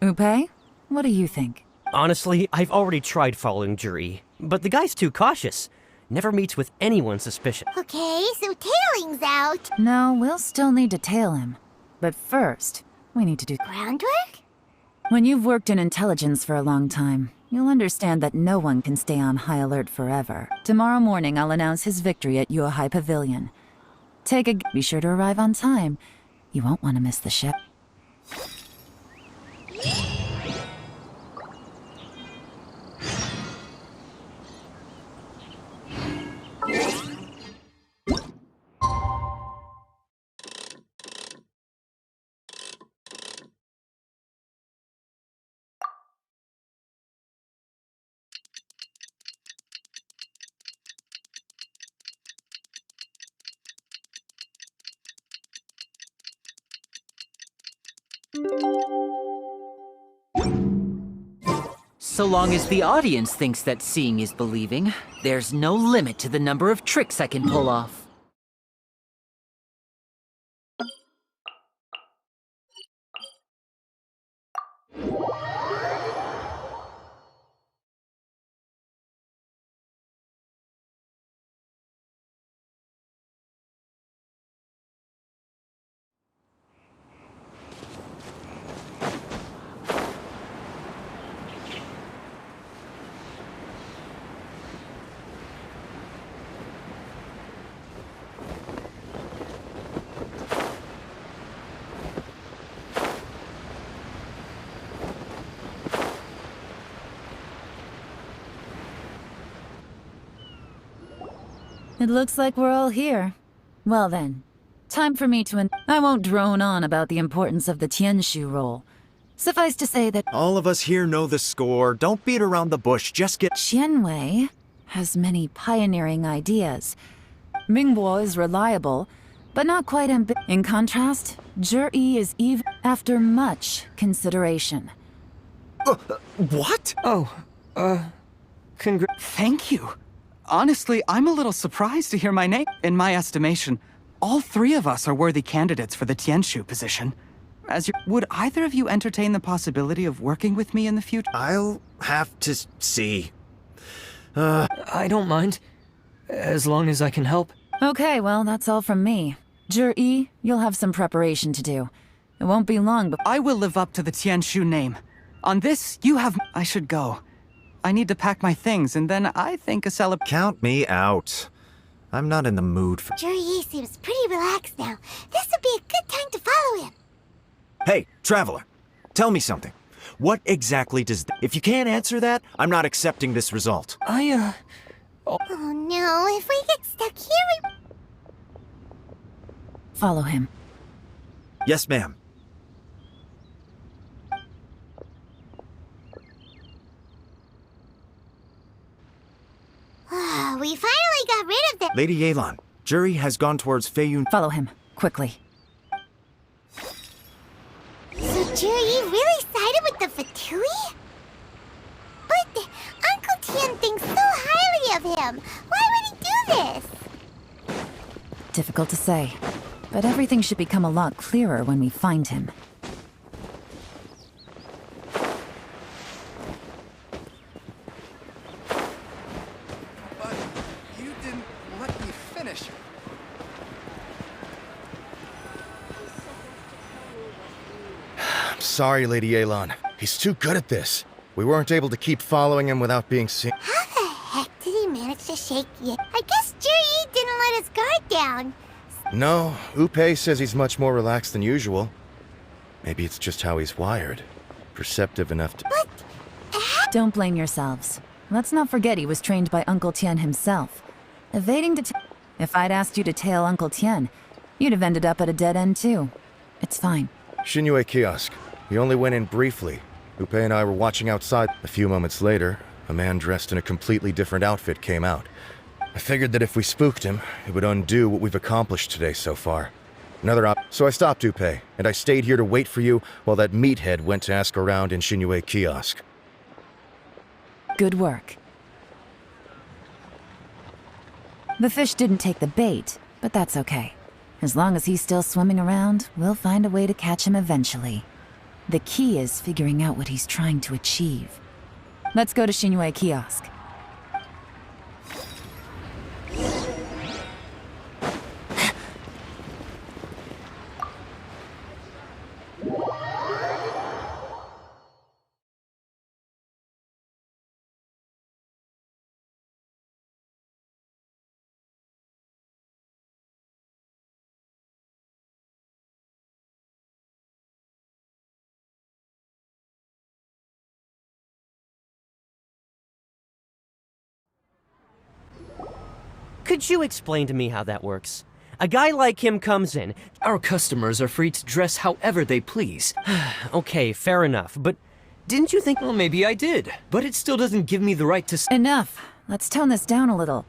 Speaker 4: Upei, what do you think?
Speaker 9: Honestly, I've already tried following Jur-E, but the guy's too cautious. Never meets with anyone suspicious.
Speaker 2: Okay, so tailing's out.
Speaker 4: No, we'll still need to tail him. But first, we need to do...
Speaker 2: Groundwork?
Speaker 4: When you've worked in intelligence for a long time, you'll understand that no one can stay on high alert forever. Tomorrow morning, I'll announce his victory at Yuehai Pavilion. Be sure to arrive on time. You won't want to miss the ship.
Speaker 16: So long as the audience thinks that seeing is believing, there's no limit to the number of tricks I can pull off.
Speaker 4: It looks like we're all here. Well then, time for me to I won't drone on about the importance of the Tianshu role. Suffice to say that
Speaker 5: All of us here know the score. Don't beat around the bush, just get.
Speaker 4: Qianwei has many pioneering ideas. Mingbo is reliable, but not quite In contrast, Zhi is even after much consideration.
Speaker 5: What?
Speaker 10: Thank you. Honestly, I'm a little surprised to hear my name. In my estimation, all three of us are worthy candidates for the Tianshu position. Would either of you entertain the possibility of working with me in the future?
Speaker 5: I'll have to see.
Speaker 6: I don't mind, as long as I can help.
Speaker 4: Okay, well, that's all from me. Zhi, you'll have some preparation to do. It won't be long, but
Speaker 10: I will live up to the Tianshu name. On this, you have... I should go. I need to pack my things, and then I think a celebration...
Speaker 5: Count me out. I'm not in the mood for...
Speaker 2: Zhi seems pretty relaxed now. This would be a good time to follow him.
Speaker 5: Hey, Traveler, tell me something. What exactly does... If you can't answer that, I'm not accepting this result.
Speaker 2: Oh no, if we get stuck here,
Speaker 4: follow him.
Speaker 5: Yes, ma'am.
Speaker 2: we finally got rid of them.
Speaker 5: Lady Yelan, Zhi has gone towards Feiyun.
Speaker 4: Follow him, quickly.
Speaker 2: So Zhi really sided with the Fatui? But Uncle Tian thinks so highly of him. Why would he do this?
Speaker 4: Difficult to say, but everything should become a lot clearer when we find him.
Speaker 10: But you didn't let me finish.
Speaker 7: I'm sorry, Lady Yelan. He's too good at this. We weren't able to keep following him without being seen.
Speaker 2: How the heck did he manage to shake you? I guess Zhi didn't let his guard down.
Speaker 7: No, Upe says he's much more relaxed than usual. Maybe it's just how he's wired. Perceptive enough to...
Speaker 2: But...
Speaker 4: Don't blame yourselves. Let's not forget he was trained by Uncle Tian himself. Evading If I'd asked you to tail Uncle Tian, you'd have ended up at a dead end too. It's fine.
Speaker 7: Xinyue Kiosk. We only went in briefly. Upe and I were watching outside. A few moments later, a man dressed in a completely different outfit came out. I figured that if we spooked him, it would undo what we've accomplished today so far. So I stopped Upe, and I stayed here to wait for you while that meathead went to ask around in Xinyue Kiosk.
Speaker 4: Good work. The fish didn't take the bait, but that's okay. As long as he's still swimming around, we'll find a way to catch him eventually. The key is figuring out what he's trying to achieve. Let's go to Xinyue Kiosk.
Speaker 9: Could you explain to me how that works? A guy like him comes in.
Speaker 6: Our customers are free to dress however they please.
Speaker 9: Okay, fair enough, but didn't you think...
Speaker 6: Well, maybe I did, but it still doesn't give me the right to...
Speaker 4: Enough. Let's tone this down a little.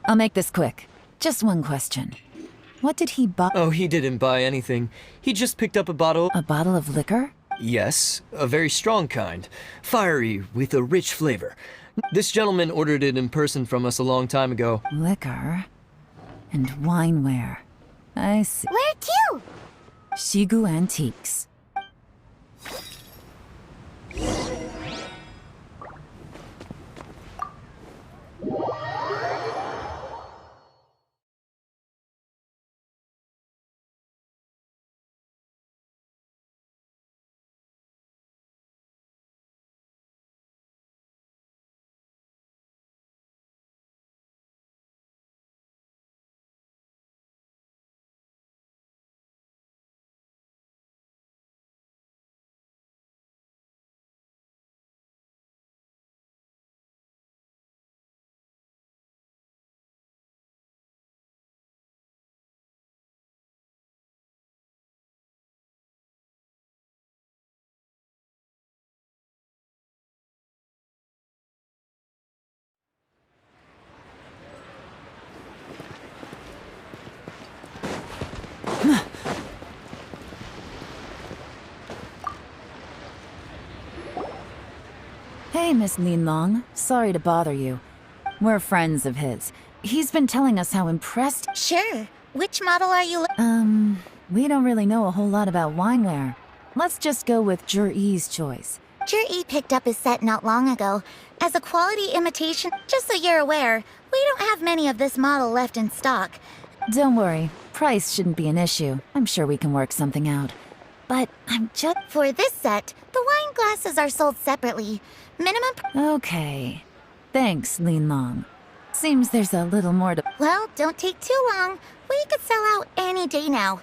Speaker 4: I'll make this quick. Just one question. What did he buy?
Speaker 6: Oh, he didn't buy anything. He just picked up a bottle...
Speaker 4: A bottle of liquor?
Speaker 6: Yes, a very strong kind. Fiery, with a rich flavor. This gentleman ordered it in person from us a long time ago.
Speaker 4: Liquor and wineware. I see.
Speaker 2: Where to?
Speaker 4: Shigu Antiques. Hey, Miss Lin Long. Sorry to bother you. We're friends of his. He's been telling us how impressed...
Speaker 2: Sure. Which model are you
Speaker 4: we don't really know a whole lot about wineware. Let's just go with Jur-E's choice.
Speaker 2: Jur-E picked up his set not long ago. As a quality imitation, just so you're aware, we don't have many of this model left in stock.
Speaker 4: Don't worry. Price shouldn't be an issue. I'm sure we can work something out. But I'm just...
Speaker 2: For this set, the wine glasses are sold separately. Minimum...
Speaker 4: Okay. Thanks, Lin Long. Seems there's a little more to...
Speaker 2: Well, don't take too long. We could sell out any day now.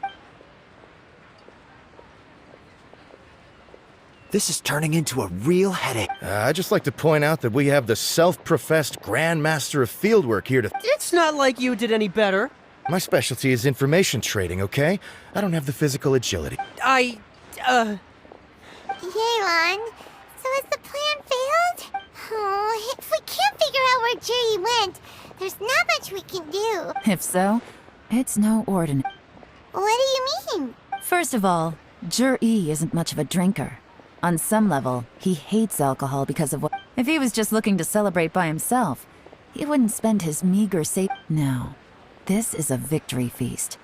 Speaker 5: This is turning into a real headache.
Speaker 7: I'd just like to point out that we have the self-professed Grand Master of Fieldwork here to...
Speaker 9: It's not like you did any better.
Speaker 7: My specialty is information trading, okay? I don't have the physical agility.
Speaker 2: Yelan, so has the plan failed? Oh, if we can't figure out where Jerry went, there's not much we can do.
Speaker 4: If so, it's no ordinary.
Speaker 2: What do you mean?
Speaker 4: First of all, Jur-E isn't much of a drinker. On some level, he hates alcohol because of what... If he was just looking to celebrate by himself, he wouldn't spend his meager No. This is a victory feast.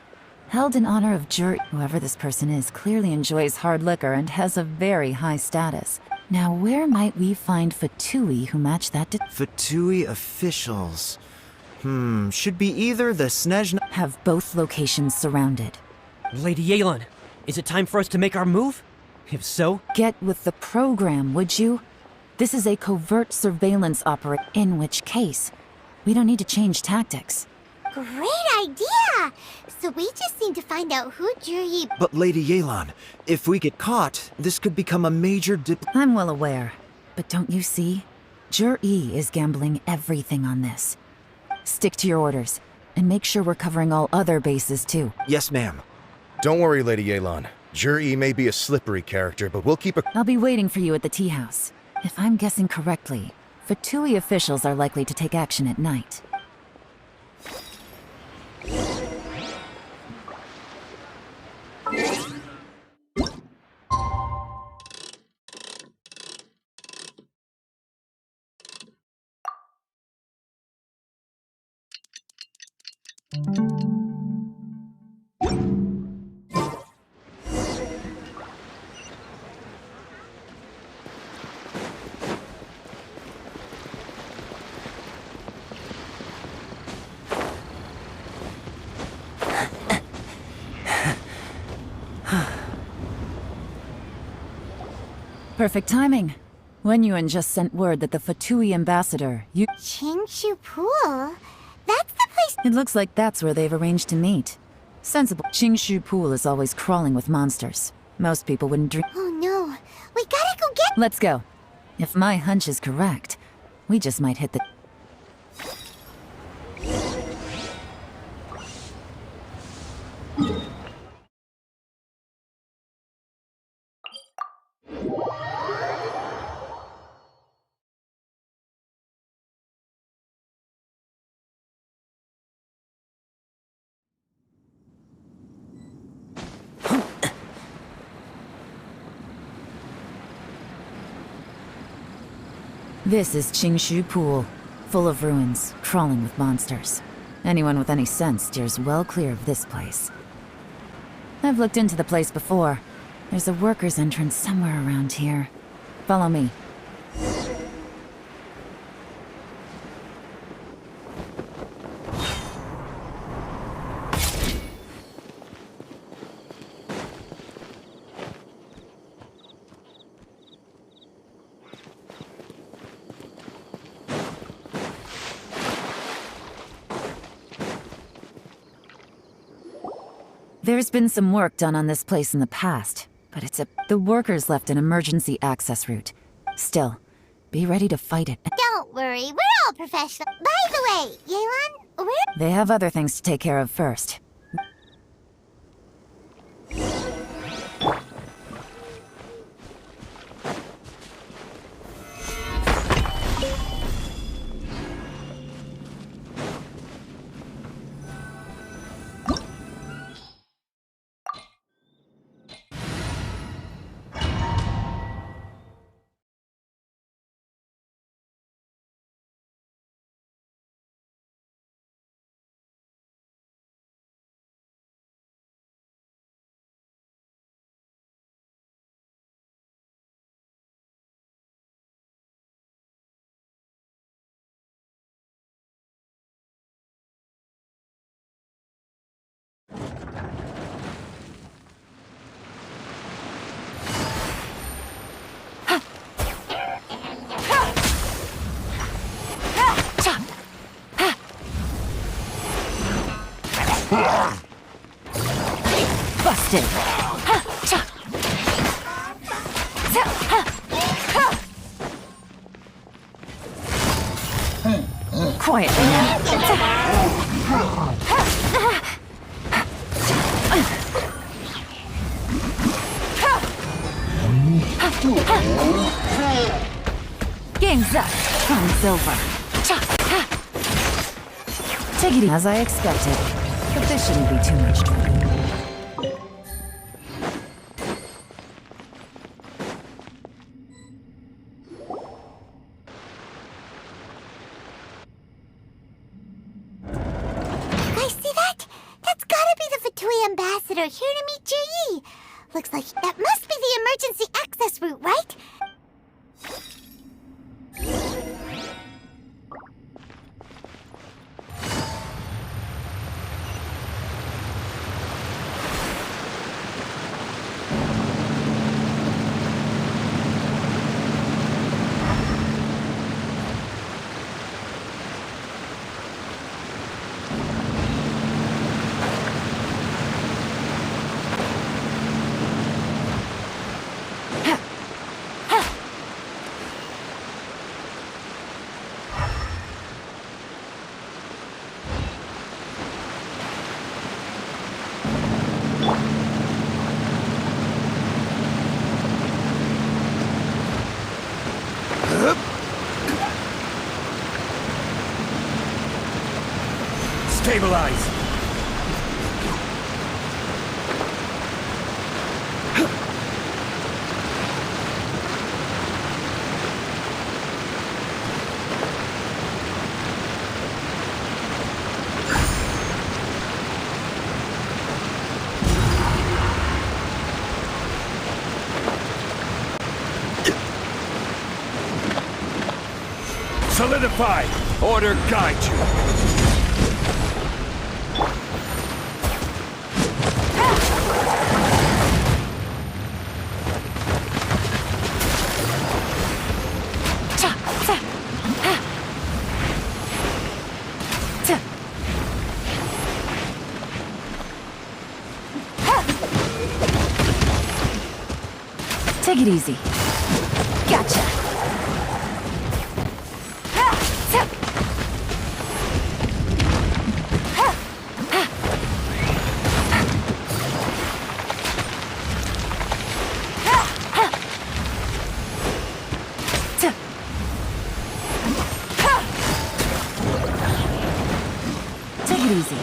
Speaker 4: Held in honor of whoever this person is clearly enjoys hard liquor and has a very high status. Now, where might we find Fatui who match that
Speaker 5: Fatui officials. Should be either the Snezhna...
Speaker 4: Have both locations surrounded.
Speaker 9: Lady Yelan, is it time for us to make our move? If so...
Speaker 4: Get with the program, would you? This is a covert surveillance operation, in which case, we don't need to change tactics.
Speaker 2: Great idea! So we just need to find out who Jerry...
Speaker 5: But Lady Yelan, if we get caught, this could become a major
Speaker 4: I'm well aware. But don't you see? Jur-E is gambling everything on this. Stick to your orders, and make sure we're covering all other bases too.
Speaker 5: Yes, ma'am.
Speaker 7: Don't worry, Lady Yelan. Jur-E may be a slippery character, but we'll keep a...
Speaker 4: I'll be waiting for you at the tea house. If I'm guessing correctly, Fatui officials are likely to take action at night. Perfect timing. Wen Yuan just sent word that the Fatui ambassador,
Speaker 2: Qingshu Pool? That's the place...
Speaker 4: It looks like that's where they've arranged to meet. Sensible. Qingshu Pool is always crawling with monsters. Most people wouldn't dream...
Speaker 2: Oh no, we gotta go get...
Speaker 4: Let's go. If my hunch is correct, we just might hit the... This is Qingshu Pool, full of ruins, crawling with monsters. Anyone with any sense steers well clear of this place. I've looked into the place before. There's a worker's entrance somewhere around here. Follow me. There's been some work done on this place in the past, but the workers left an emergency access route. Still, be ready to fight it.
Speaker 2: Don't worry, we're all professional. By the way, Yelan,
Speaker 4: They have other things to take care of first. Quietly now. Game's up. Fun's over. Take it easy. As I expected. But this shouldn't be too much trouble.
Speaker 2: Ambassador here to meet Ji. Looks like that must be the emergency access route, right?
Speaker 3: Stabilize! Solidify! Order guide you!
Speaker 4: Take it easy. Gotcha. Take it easy.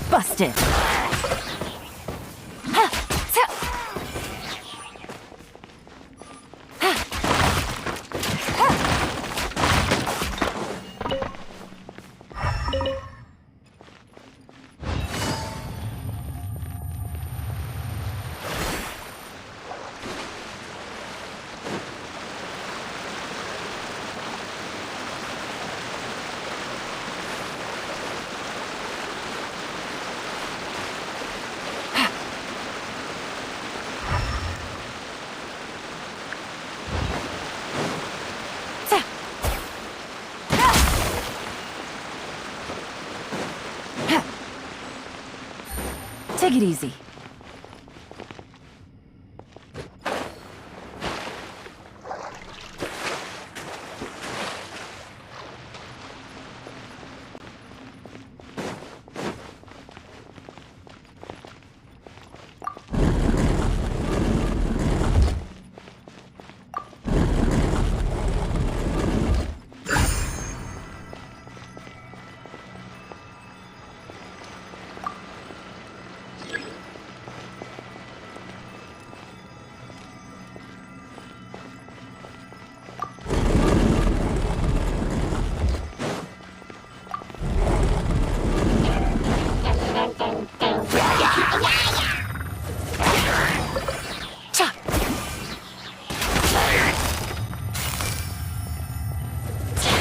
Speaker 4: Busted. Take it easy.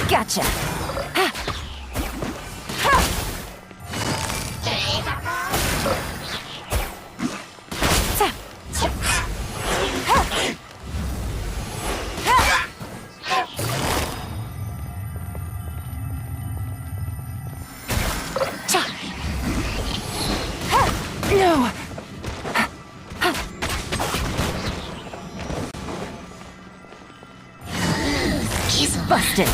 Speaker 4: Gotcha. No. He's busted.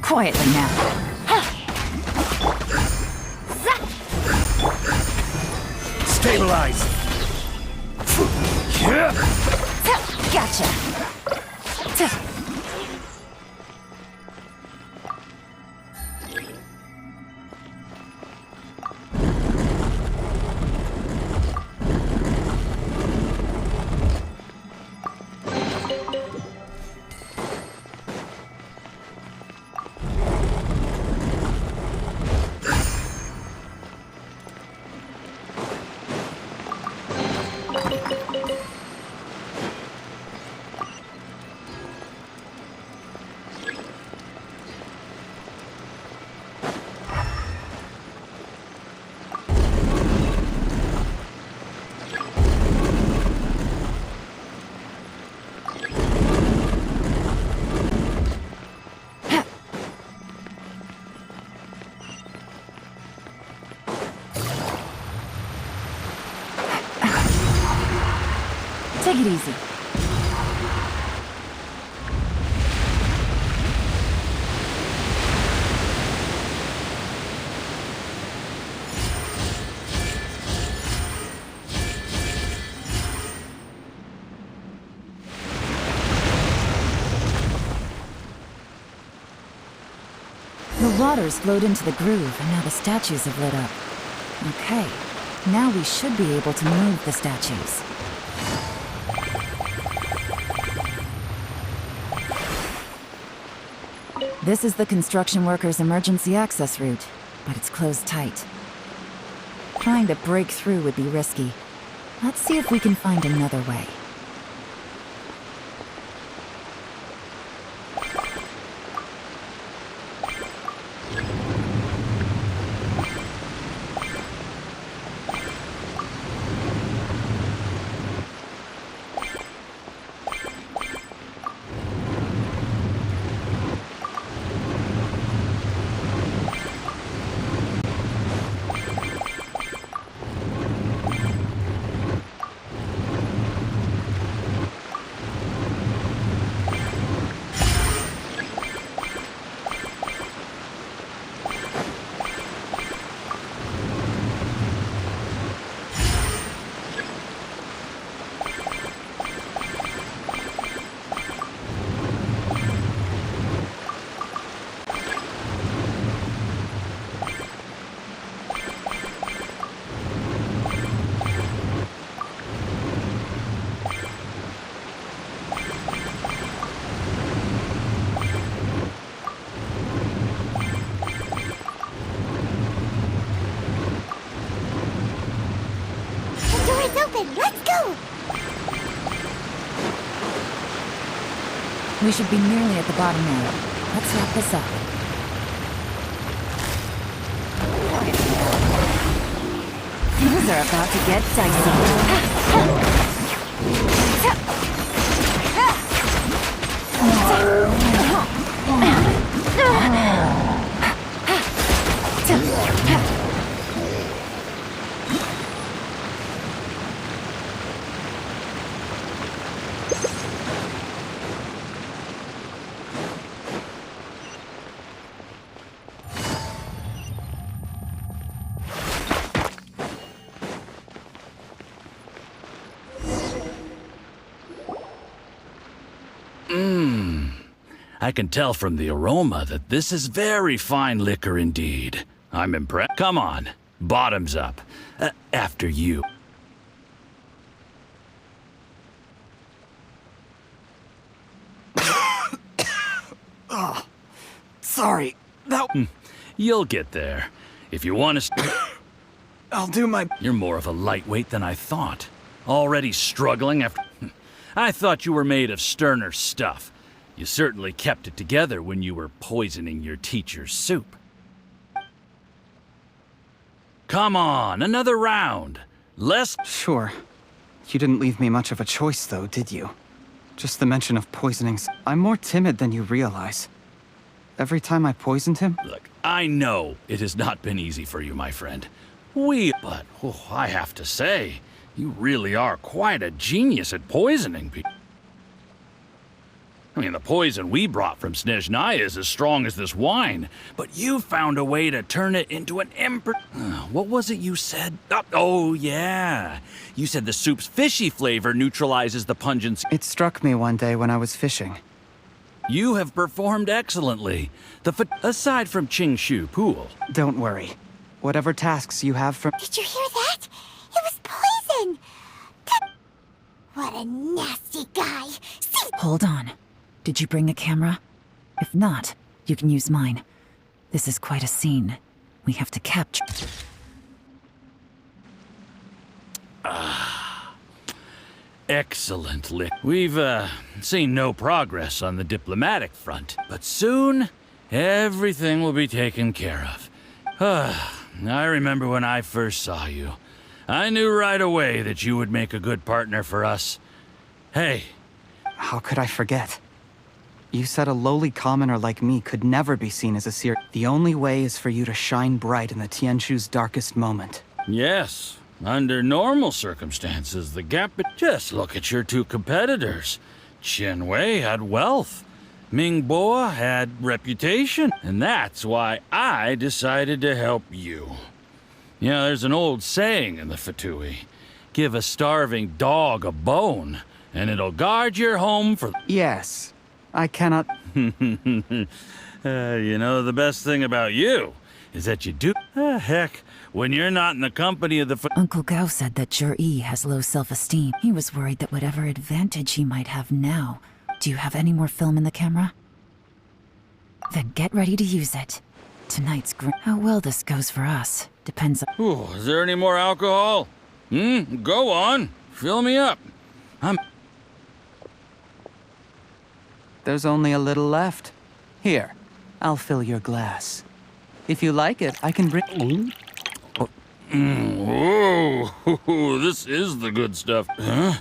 Speaker 4: Quietly now.
Speaker 3: Stabilize.
Speaker 4: Gotcha. Take it easy. The water's flowed into the groove, and now the statues have lit up. Okay, now we should be able to move the statues. This is the construction workers' emergency access route, but it's closed tight. Trying to break through would be risky. Let's see if we can find another way.
Speaker 2: Let's go!
Speaker 4: We should be nearly at the bottom now. Let's wrap this up. Things are about to get dicey.
Speaker 17: I can tell from the aroma that this is very fine liquor indeed. I'm impressed. Come on, bottoms up. After you.
Speaker 10: Oh, sorry. That...
Speaker 17: You'll get there. If you want to...
Speaker 10: I'll do my...
Speaker 17: You're more of a lightweight than I thought. Already struggling after... I thought you were made of sterner stuff. You certainly kept it together when you were poisoning your teacher's soup. Come on, another round. Less...
Speaker 10: Sure. You didn't leave me much of a choice, though, did you? Just the mention of poisoning... I'm more timid than you realize. Every time I poisoned him...
Speaker 17: Look, I know it has not been easy for you, my friend. But I have to say, you really are quite a genius at poisoning people. I mean, the poison we brought from Snezhnaya is as strong as this wine, but you found a way to turn it into an ember... What was it you said? Oh, yeah. You said the soup's fishy flavor neutralizes the pungency.
Speaker 10: It struck me one day when I was fishing.
Speaker 17: You have performed excellently. Aside from Qingshu Pool.
Speaker 10: Don't worry. Whatever tasks you have for...
Speaker 2: Did you hear that? It was poison! What a nasty guy! See?
Speaker 4: Hold on. Did you bring the camera? If not, you can use mine. This is quite a scene. We have to capture...
Speaker 17: Excellent, Lick. We've, seen no progress on the diplomatic front, but soon, everything will be taken care of. I remember when I first saw you. I knew right away that you would make a good partner for us. Hey.
Speaker 10: How could I forget? You said a lowly commoner like me could never be seen as a seer. The only way is for you to shine bright in the Tianshu's darkest moment.
Speaker 17: Yes. Under normal circumstances, the gap... Just look at your two competitors. Chen Wei had wealth. Ming Bo had reputation. And that's why I decided to help you. You know, there's an old saying in the Fatui. Give a starving dog a bone, and it'll guard your home for...
Speaker 10: Yes. I cannot...
Speaker 17: You know, the best thing about you is that you do... heck, when you're not in the company of the...
Speaker 4: Uncle Gao said that Zhi has low self-esteem. He was worried that whatever advantage he might have now... Do you have any more film in the camera? Then get ready to use it. Tonight's how well this goes for us depends on...
Speaker 17: Ooh, is there any more alcohol? Go on. Fill me up.
Speaker 10: There's only a little left. Here, I'll fill your glass. If you like it, I can bring...
Speaker 17: Whoa, this is the good stuff. Huh?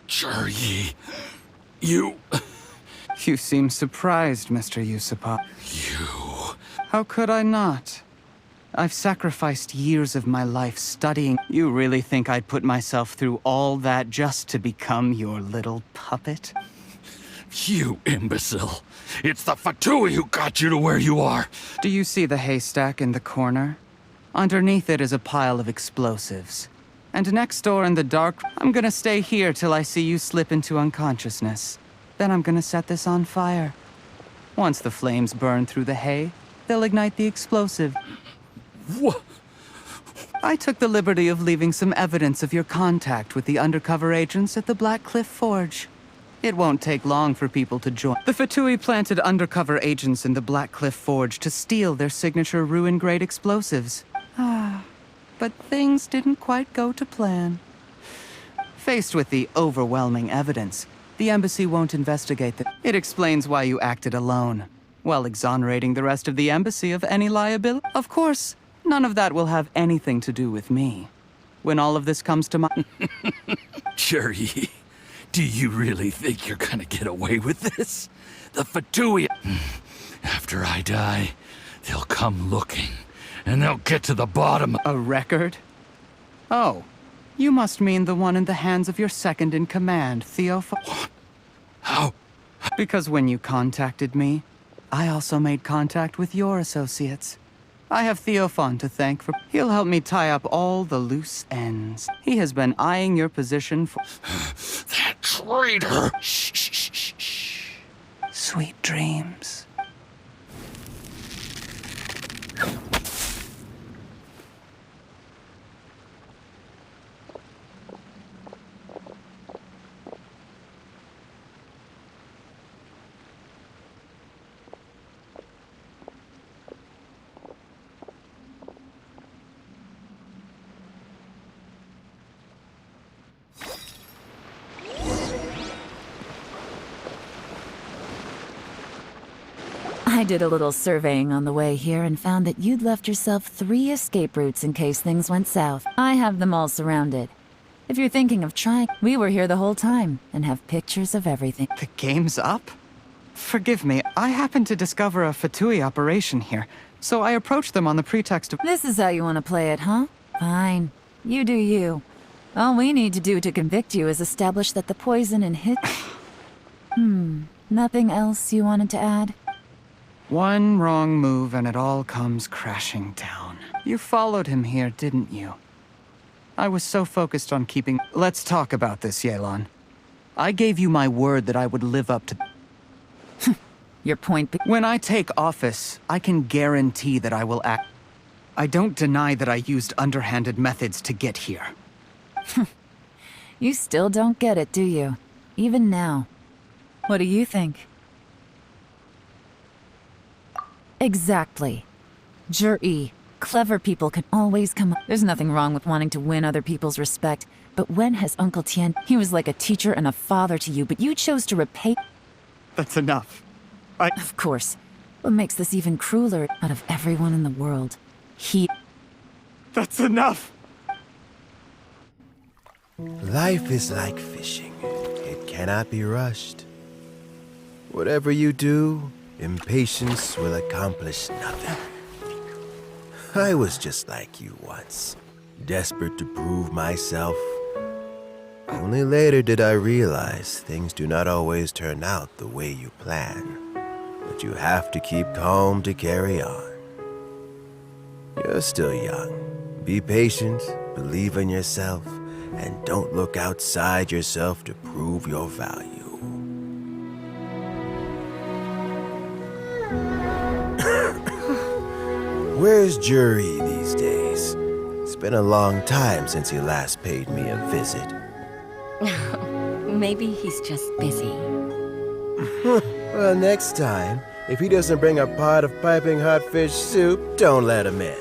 Speaker 17: Zhi, you...
Speaker 10: You seem surprised, Mr. Yusupov.
Speaker 17: You...
Speaker 10: How could I not? I've sacrificed years of my life studying. You really think I'd put myself through all that just to become your little puppet?
Speaker 17: You imbecile. It's the Fatui who got you to where you are.
Speaker 10: Do you see the haystack in the corner? Underneath it is a pile of explosives. And next door in the dark, I'm gonna stay here till I see you slip into unconsciousness. Then I'm gonna set this on fire. Once the flames burn through the hay, they'll ignite the explosive.
Speaker 17: What?
Speaker 10: I took the liberty of leaving some evidence of your contact with the undercover agents at the Black Cliff Forge. It won't take long for people to join. The Fatui planted undercover agents in the Black Cliff Forge to steal their signature ruin-grade explosives. But things didn't quite go to plan. Faced with the overwhelming evidence, the embassy won't investigate It explains why you acted alone, while exonerating the rest of the embassy of any liability. Of course, None of that will have anything to do with me. When all of this comes to my...
Speaker 17: Cherry, do you really think you're gonna get away with this? The Fatui... After I die, they'll come looking, and they'll get to the bottom...
Speaker 10: A record? Oh, you must mean the one in the hands of your second-in-command,
Speaker 17: What? How?
Speaker 10: Because when you contacted me, I also made contact with your associates. I have Theophon to thank for... He'll help me tie up all the loose ends. He has been eyeing your position for...
Speaker 17: That traitor!
Speaker 10: Shh, shh, shh, shh, shh. Sweet dreams.
Speaker 4: I did a little surveying on the way here and found that you'd left yourself 3 escape routes in case things went south. I have them all surrounded. If you're thinking of trying, we were here the whole time and have pictures of everything.
Speaker 10: The game's up? Forgive me, I happened to discover a Fatui operation here, so I approached them on the pretext of...
Speaker 4: This is how you want to play it, huh? Fine. You do you. All we need to do to convict you is establish that the poison in his... Nothing else you wanted to add?
Speaker 10: One wrong move and it all comes crashing down. You followed him here, didn't you? I was so focused on keeping... Let's talk about this, Yelan. I gave you my word that I would live up to...
Speaker 4: Your point...
Speaker 10: When I take office, I can guarantee that I will act... I don't deny that I used underhanded methods to get here.
Speaker 4: You still don't get it, do you? Even now. What do you think? Exactly. Jur-E. Clever people can always come up. There's nothing wrong with wanting to win other people's respect, but when has Uncle Tien... He was like a teacher and a father to you, but you chose to repay...
Speaker 10: That's enough.
Speaker 4: Of course. What makes this even crueler, out of everyone in the world, he...
Speaker 10: That's enough!
Speaker 3: Life is like fishing. It cannot be rushed. Whatever you do, impatience will accomplish nothing. I was just like you once, desperate to prove myself. Only later did I realize things do not always turn out the way you plan, but you have to keep calm to carry on. You're still young. Be patient, believe in yourself, and don't look outside yourself to prove your value. Where's Jur-E these days? It's been a long time since he last paid me a visit.
Speaker 1: Maybe he's just busy.
Speaker 3: Well, next time, if he doesn't bring a pot of piping hot fish soup, don't let him in.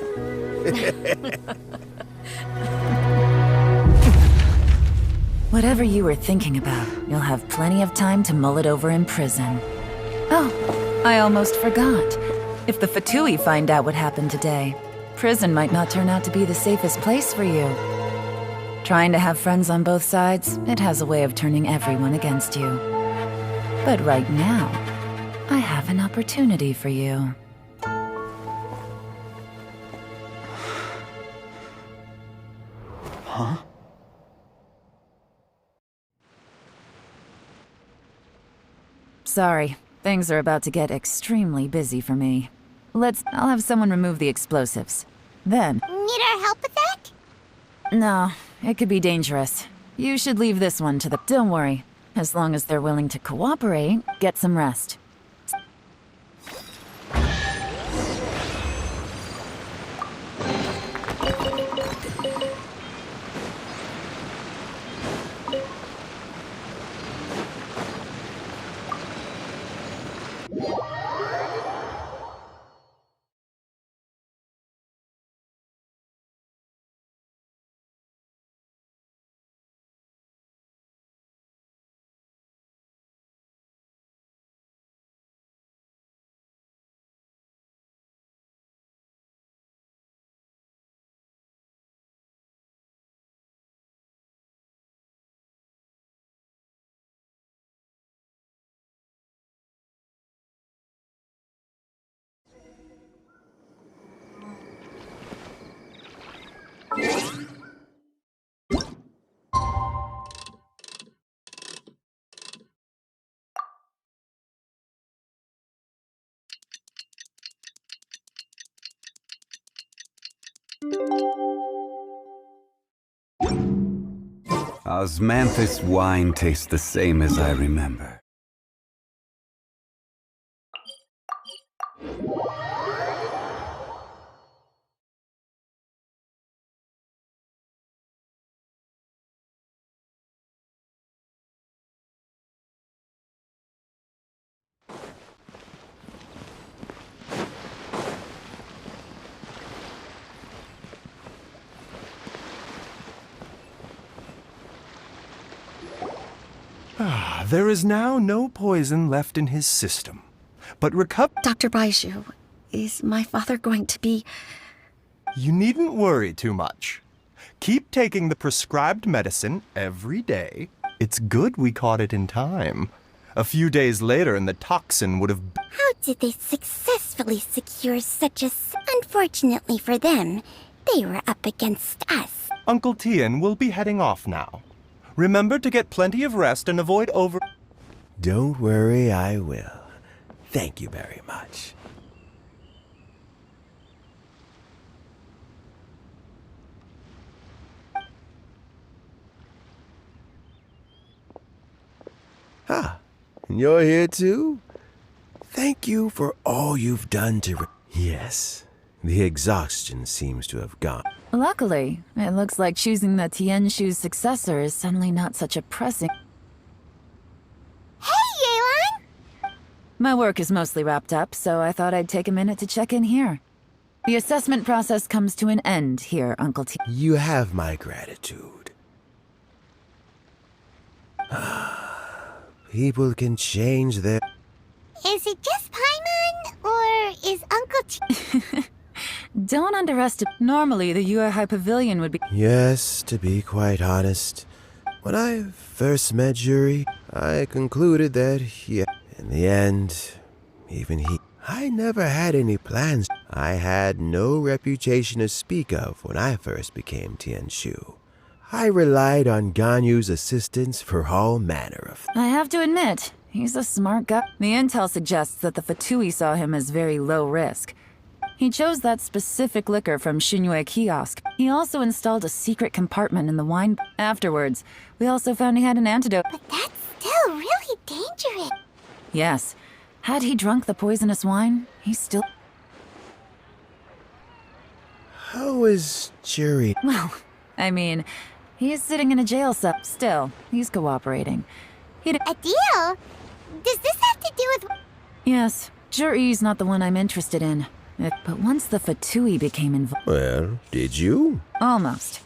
Speaker 4: Whatever you were thinking about, you'll have plenty of time to mull it over in prison. Oh, I almost forgot. If the Fatui find out what happened today, prison might not turn out to be the safest place for you. Trying to have friends on both sides, it has a way of turning everyone against you. But right now, I have an opportunity for you.
Speaker 10: Huh?
Speaker 4: Sorry, things are about to get extremely busy for me. I'll have someone remove the explosives. Then...
Speaker 2: Need our help with that?
Speaker 4: No, it could be dangerous. You should leave this one to the... Don't worry. As long as they're willing to cooperate, get some rest.
Speaker 18: Osmanthus wine tastes the same as I remember.
Speaker 19: There is now no poison left in his system. But
Speaker 1: Dr. Baishu, is my father going to be...
Speaker 19: You needn't worry too much. Keep taking the prescribed medicine every day. It's good we caught it in time. A few days later and the toxin would have...
Speaker 2: How did they successfully secure such a... Unfortunately for them, they were up against us.
Speaker 19: Uncle Tien will be heading off now. Remember to get plenty of rest and avoid over...
Speaker 3: Don't worry, I will. Thank you very much. Ah, and you're here too? Thank you for all you've done to... Yes, the exhaustion seems to have gone.
Speaker 4: Luckily, it looks like choosing the Tianshu's successor is suddenly not such a pressing...
Speaker 2: Hey, Yelan!
Speaker 4: My work is mostly wrapped up, so I thought I'd take a minute to check in here. The assessment process comes to an end here, Uncle T.
Speaker 3: You have my gratitude. People can change their...
Speaker 2: Is it just Paimon, or is Uncle T...
Speaker 4: Don't underestimate... Normally, the Yuehai Pavilion would be...
Speaker 3: Yes, to be quite honest, when I first met Juri, I concluded that in the end, even he... I never had any plans. I had no reputation to speak of when I first became Tianshu. I relied on Ganyu's assistance for all manner of...
Speaker 4: I have to admit, he's a smart guy. The intel suggests that the Fatui saw him as very low risk. He chose that specific liquor from Xinyue kiosk. He also installed a secret compartment in the wine. Afterwards, we also found he had an antidote.
Speaker 2: But that's still really dangerous.
Speaker 4: Yes. Had he drunk the poisonous wine, he still...
Speaker 3: How is Juri?
Speaker 4: Well, I mean, he's sitting in a jail cell. Still, he's cooperating.
Speaker 2: A deal? Does this have to do with...
Speaker 4: Yes, Juri's not the one I'm interested in. But once the Fatui became involved...
Speaker 3: Well, did you?
Speaker 4: Almost.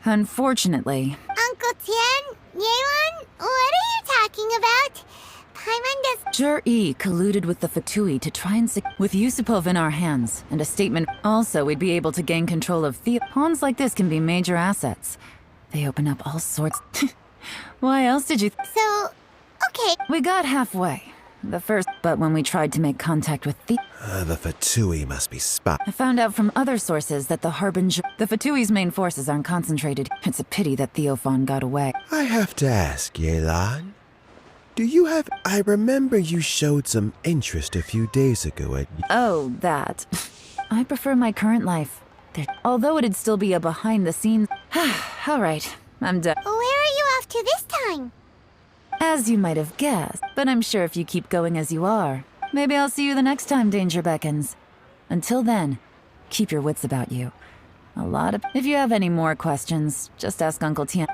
Speaker 4: Unfortunately...
Speaker 2: Uncle Tien? Yelan? What are you talking about? Paimon does...
Speaker 4: Juri colluded with the Fatui to try and... With Yusupov in our hands, and a statement... Also, we'd be able to gain control of pawns like this can be major assets. They open up all sorts... Why else did you...
Speaker 2: So... Okay.
Speaker 4: We got halfway. The first... But when we tried to make contact with the
Speaker 3: Fatui must be spot.
Speaker 4: I found out from other sources that the Harbinger... The Fatui's main forces aren't concentrated. It's a pity that Theophan got away.
Speaker 3: I have to ask, Yelan. Do you have... I remember you showed some interest a few days ago at...
Speaker 4: Oh, that. I prefer my current life. Although it'd still be a behind-the-scenes... All right, I'm done.
Speaker 2: Where are you off to this time?
Speaker 4: As you might have guessed, but I'm sure if you keep going as you are, maybe I'll see you the next time danger beckons. Until then, keep your wits about you. If you have any more questions, just ask Uncle Tien.